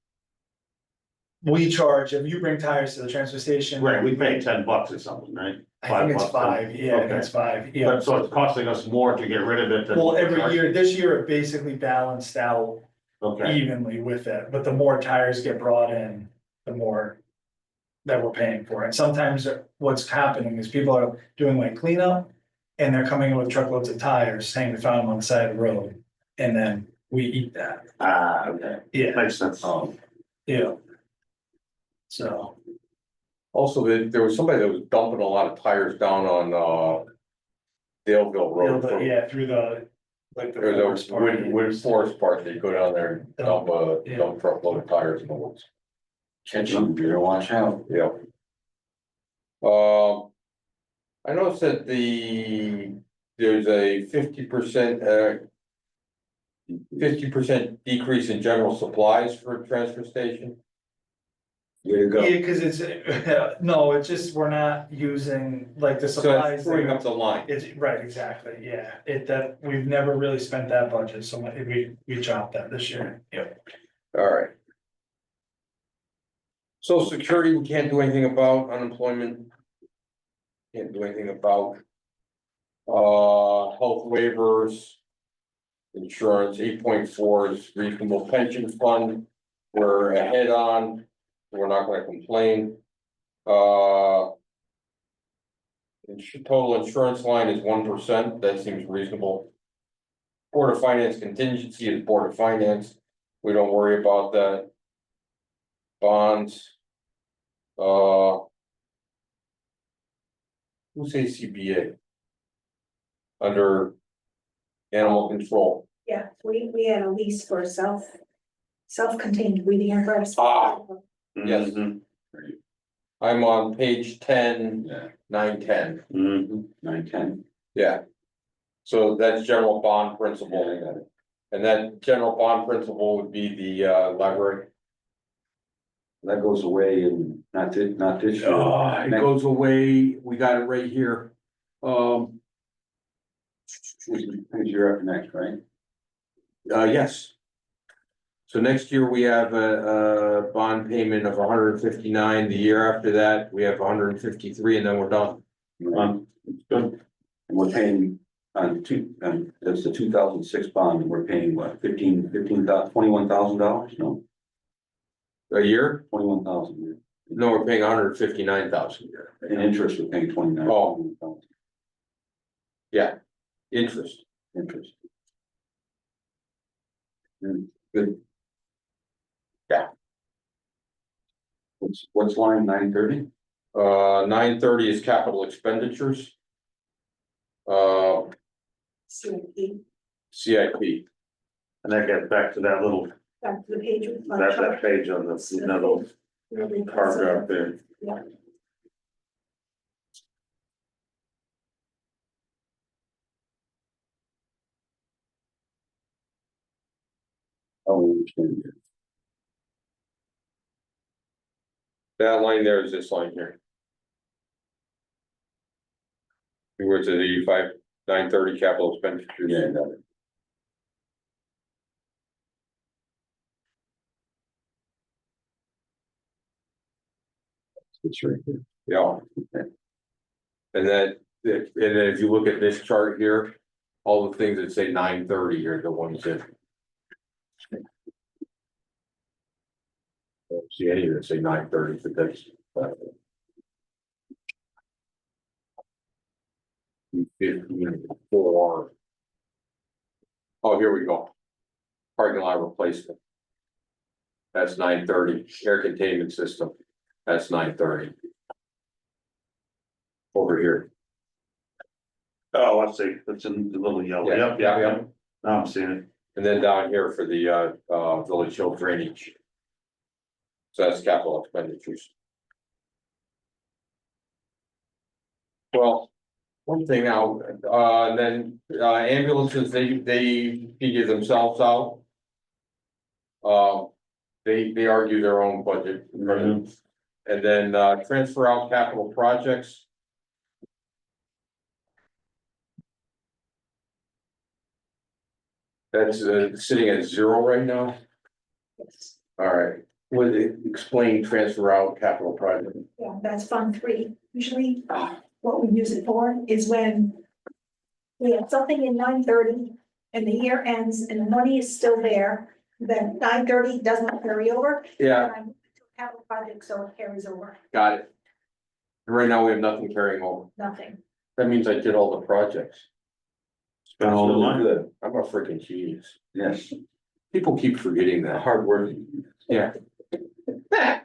We charge, if you bring tires to the transfer station. right, we pay $10 or something, right? I think it's $5, five, yeah, I think it's five, yeah. But so it's costing us more to get rid of it than. Well, every year, this year it basically balanced out Okay, evenly with it, but the more tires get brought in, the more that we're paying for. And sometimes what's happening is people are doing like cleanup and they're coming in with truckloads of tires, saying they found them on the side of the road. And then we eat that. okay, Yeah, makes sense. yeah. So, also, there was somebody that was dumping a lot of tires down on, Daleville Road. yeah, through the, like the. There's forest a part. wood forest part, they go down there and dump a Yeah. dump truckload of tires in the woods. Catch them, better watch out. Yeah. I noticed that there's a 50%, 50% decrease in general supplies for a transfer station. Way to go. Yeah, cause it's, no, it's just, we're not using like the So supplies. it's bringing up the line. It's, right, exactly, yeah, that, we've never really spent that budget, so we chopped that this year, yep. Alright. Social Security, we can't do anything about unemployment. Can't do anything about. Health waivers. Insurance, 8.4 is reasonable pension fund, we're ahead on, we're not gonna complain. Total insurance line is 1%, that seems reasonable. Board of Finance contingency is Board of Finance, we don't worry about that. Bonds. Who's ACBA? Under animal control. Yeah, we had a lease for self-contained breathing apparatus. Ah. Yes. Mhm, I'm on page 10, Yeah, 910. mhm. 910. Yeah. So that's general bond Yeah, principle, I got it. and that general bond principle would be the library. That goes away and not this year. It Next- goes away, we got it right here. Next year after next, right? Yes. So next year we have a bond payment of 159, the year after that, we have 153, and then we're done. Good. And we're paying on that's the 2006 bond, and we're paying what, $21,000? No, A year? 21,000. No, we're paying 159,000 a year. In interest, we're paying 29. Oh. Yeah, interest. Interest. Good. What's line 930? 930 is capital expenditures. CIP. And that gets back to that little, Back to the page. with my that chart. page on the, little paragraph there. Yeah. Oh, we understand. That line there is this line here. Where it's at 85, 930 capital expenditures. Yeah, got it. It's right here. Yeah. And then, and then if you look at this chart here, all the things that say 930 are the ones that. Don't see any that say 930, but that's. 4. Oh, here we go. Parking lot replacement. That's 930, air containment system, that's 930. Over here. Oh, I see, it's in the little yellow, yep, Yeah. now I'm seeing it. And then down here for the village hill drainage. So that's capital expenditures. Well, one thing now, and then ambulances, they figure themselves out. They argue their own budget. Mhm. And then transfer out capital projects. That's sitting at 0 right now. Yes. All right, would it explain transfer out capital project? Yeah, that's Fund 3. Usually, what we use it for is when we have something in 930 and the year ends and the money is still there, then 930 does not carry over. Yeah, And I move it to a capital project, so it carries over, got it. Right now, we have nothing carrying over. nothing. That means I did all the projects. Spend all the Absolutely money. good. I'm a freaking genius. Yes, People keep forgetting that. hard working. Yeah. I'm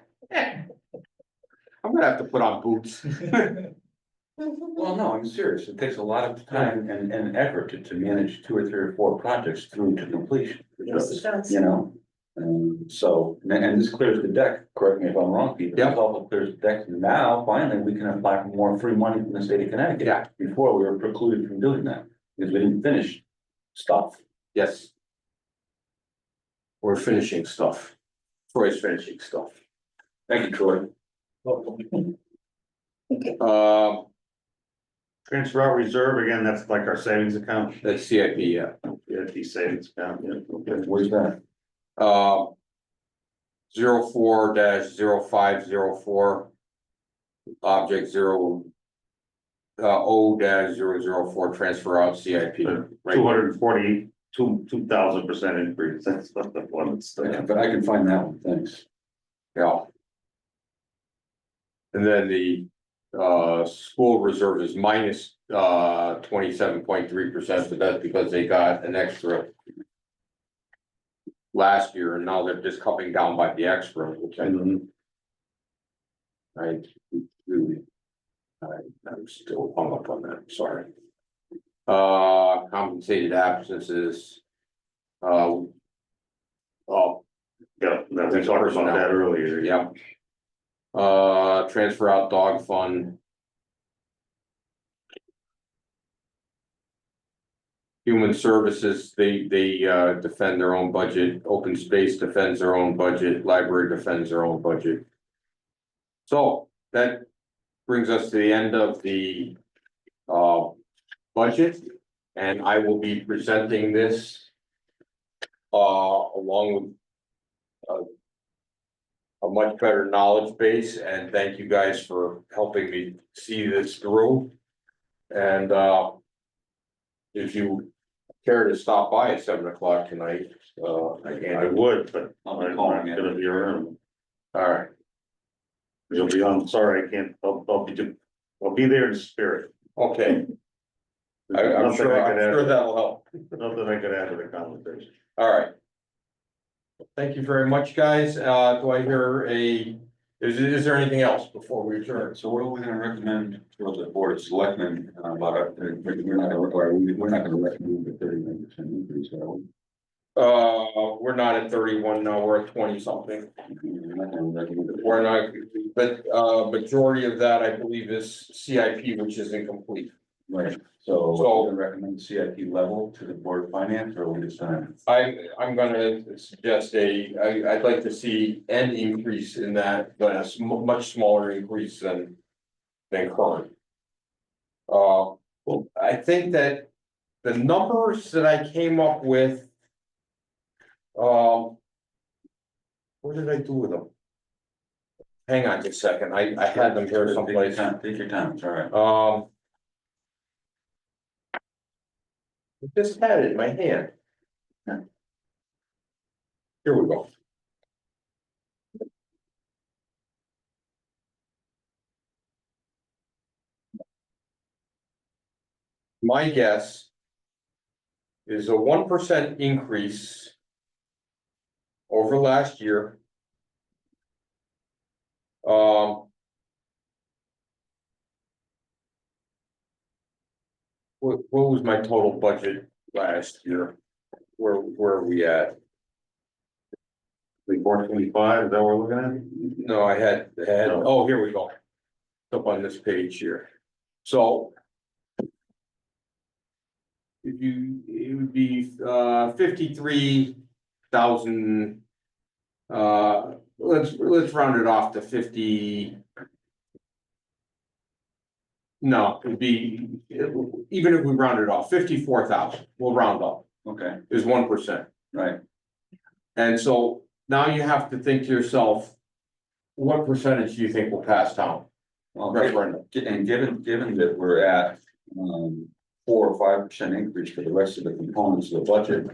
gonna have to put on boots. Well, no, I'm serious. It takes a lot of time and effort to manage 2 or 3 or 4 projects through to completion. Yes, it does. You know, so, and this clears the deck, correct me if I'm wrong, Peter. Yeah. This also clears the deck. Now, finally, we can apply for more free money from the state of Connecticut. Yeah. Before, we were precluded from doing that, because we didn't finish stuff. Yes. We're finishing stuff. Troy's finishing stuff. Thank you, Troy. Transfer out reserve, again, that's like our savings account, That's CIP, yeah. the savings account, yeah, okay. Where's that? 04-0504. Object 0. O-004 transfer out CIP. Right. 2,000% increase, that's not the one that's. Yeah, but I can find that one, thanks. Yeah. And then the school reserve is minus 27.3%, but that's because they got an extra. Last year, and now they're just coming down by the extra, which Mhm. I really. I'm still hung up on that, sorry. Compensated absences. Oh, Yeah, we talked about that earlier. yeah. Transfer out dog fund. Human services, they defend their own budget, open space defends their own budget, library defends their own budget. So that brings us to the end of the budget, and I will be presenting this along with a much better knowledge base, and thank you guys for helping me see this through. And if you care to stop by at 7 o'clock tonight, I would, but I'll I'm be not calling gonna be around. all right, You'll be on, sorry, I can't, I'll be there in spirit. okay. I'm Nothing sure, I could add, that'll help. nothing I could add to the conversation. All right. Thank you very much, guys. Do I hear is there anything else before we adjourn? So what are we gonna recommend for the board of selectmen about, we're not gonna recommend the 39% increase, are we? We're not at 31 now, we're at 20 something. We're not gonna recommend it. We're not, but majority of that, I believe, is CIP, which is incomplete. Right, so So- we're gonna recommend CIP level to the board of finance, or we just gonna? I'm gonna suggest I'd like to see an increase in that, but a much smaller increase than current. Well, I think that the numbers that I came up with. What did I do with them? Hang on just a second, I had them here someplace. Take your time, it's all right. I just had it in my hand. Here we go. My guess is a 1% increase over last year. What was my total budget last year? Where are we at? 425, is that what we're looking at? No, I had, oh, here we go. Up on this page here. So. If you, it would be 53,000. Let's round it off to 50. No, it'd be, even if we round it off, 54,000, we'll round up, Okay, is 1%. right, And so now you have to think to yourself, what percentage do you think will pass town well, referendum? and given that we're at, 4 or 5% increase for the rest of the components of the budget.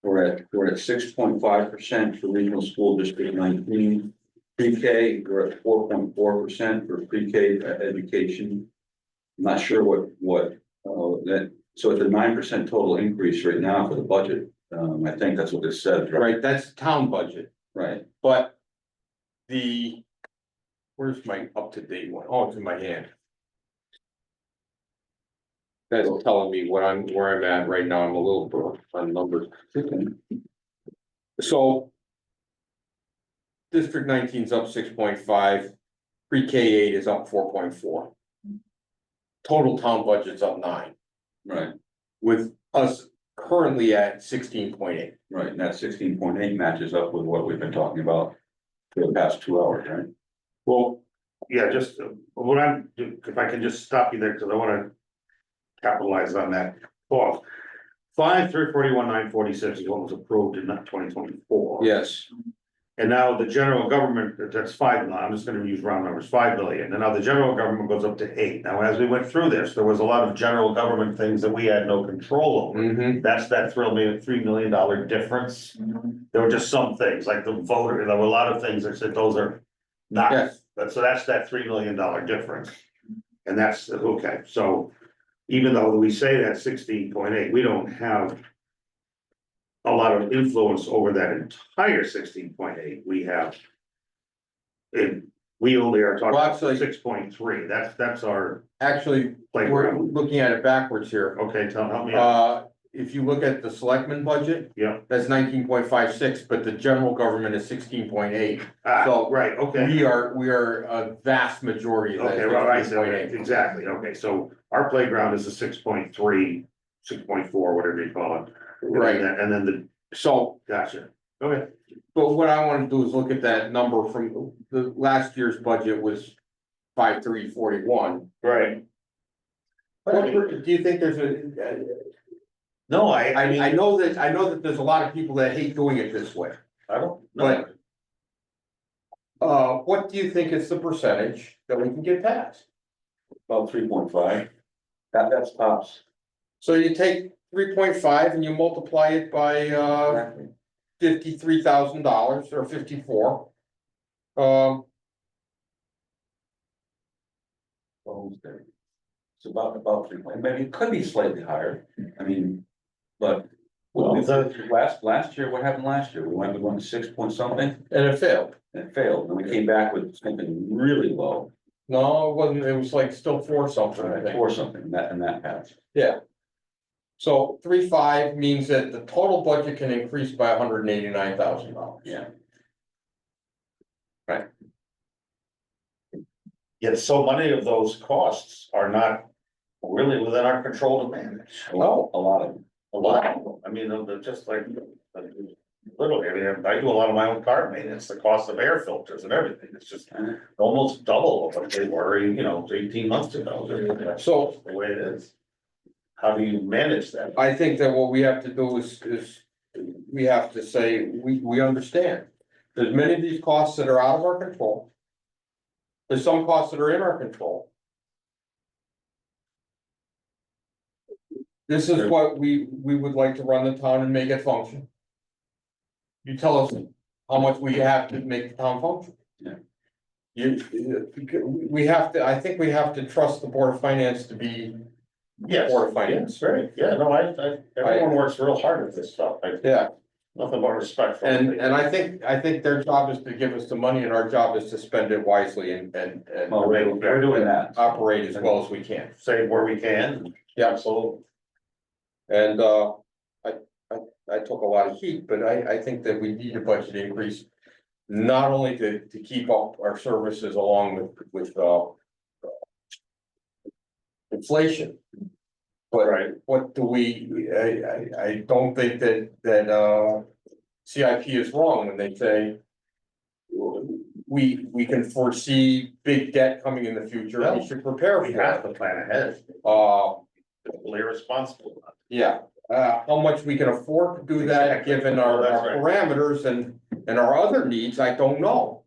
We're at 6.5% for regional school district 19. Pre-K, we're at 4.4% for pre-K education. I'm not sure what that, so it's a 9% total increase right now for the budget. I think that's what this says, right? Right, that's town budget, Right, but where's my up-to-date one? Oh, it's in my hand. That's telling me where I'm at right now. I'm a little broke on numbers. So. District 19 is up 6.5, pre-K 8 is up 4.4. Total town budget's up 9, right, with us currently at 16.8. right, and that 16.8 matches up with what we've been talking about for the past 2 hours, right? Well, yeah, just if I can just stop you there, because I wanna capitalize on that. Well, 5,341,946 is what was approved in 2024. Yes, And now the general government, that's 5 million, I'm just gonna use round numbers, 5 million, and now the general government goes up to 8. Now, as we went through this, there was a lot of general government things that we had no control over. That's that $3 million difference. There were just some things, like the voter, there were a lot of things that said those are not, yes, so that's that $3 million difference. And that's, okay, so even though we say that 16.8, we don't have a lot of influence over that entire 16.8, we have. We only are talking Well, about actually- 6.3, that's our actually, we're playground. looking at it backwards here. Okay, help me out, If you look at the selectmen budget, yeah, that's 19.56, but the general government is 16.8. ah, So, right, okay. We are a vast majority of that. Okay, right, 16.8. exactly, okay, so our playground is a 6.3, 6.4, whatever you call it. Right, And then so, gotcha, okay, but what I wanna do is look at that number from the last year's budget was 5,341. right. Do you think there's a, No, I mean, I know that there's a lot of people that hate doing it this way, I don't, know. but. What do you think is the percentage that we can get past? About 3.5. That's tops. So you take 3.5 and you multiply it by $53,000 or 54. Almost there. It's about 3. Maybe it could be slightly higher. I mean, but. Well, Last year, what happened last year? We went to 6 point something And it failed. and it failed. And we came back with something really low. No, it wasn't, it was like still 4 something, I think. Or something in that passed. Yeah. So 3.5 means that the total budget can increase by $189,000. Yeah. Yet so many of those costs are not really within our control to manage. No. A lot of them. A lot of them. I mean, they're just like, literally, I mean, I do a lot of my own car maintenance, the cost of air filters and everything, it's just almost double of what they were, 18 months ago. So The way it is. How do you manage that? I think that what we have to do is we have to say, we understand. There's many of these costs that are out of our control. There's some costs that are in our control. This is what we would like to run the town and make it function. You tell us how much we have to make the town function. We have to, I think we have to trust the Board of Finance to be Yes, Board of Finance. right, yeah, no, everyone works real hard at this stuff, Yeah, nothing but respect for and them. I think their job is to give us the money and our job is to spend it wisely and. Well, we're doing that. Operate as well as we can. Save where we can. Yeah. Absolutely. And I took a lot of heat, but I think that we need a budget increase. Not only to keep up our services along with inflation. But Right. what do I don't think that CIP is wrong when they say. We can foresee big debt coming in the future, we should prepare We for have that. to plan ahead, fully responsible. Yeah, how much we can afford to do that, Exactly. given Well, our that's right. parameters and our other needs, I don't know.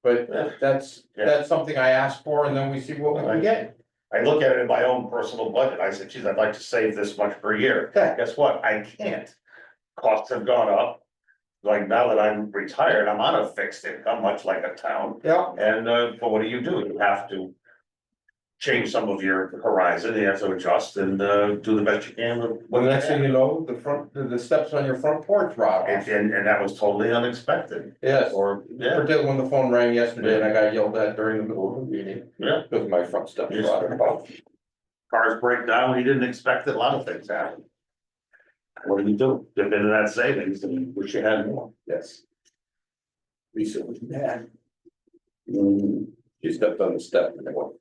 But Yeah. that's something I asked for, and then we see what we can get. I look at it in my own personal budget, I said, geez, I'd like to save this much per year, Yeah. guess what, I can't. Costs have gone up, like now that I'm retired, I'm on a fixed income, much like a town. Yeah, And, but what do? You have to change some of your horizon, you have to adjust and, do the best you can with what well, you next thing have. you know, the steps on your front porch, Rob. And that was totally unexpected, Yes, or, yeah, particularly when the phone rang yesterday and I got yelled at during the middle of the meeting, yeah, because my front steps Yes. rotted out. cars break down, you didn't expect it, a lot of things happen. What do you do? Dip into that savings and wish you had more. Yes. Lisa was mad, Mm, she stepped on the step and I went.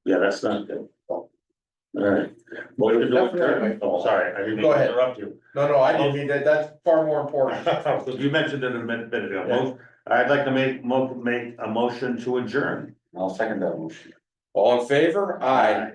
yeah, that's not good. Alright. What do you do? Oh, sorry, I didn't mean Go to ahead. interrupt you. No, I didn't mean that, that's far more important. You mentioned it a minute ago. Yeah. I'd like to make a motion to adjourn. I'll second that motion. All in favor? Aye.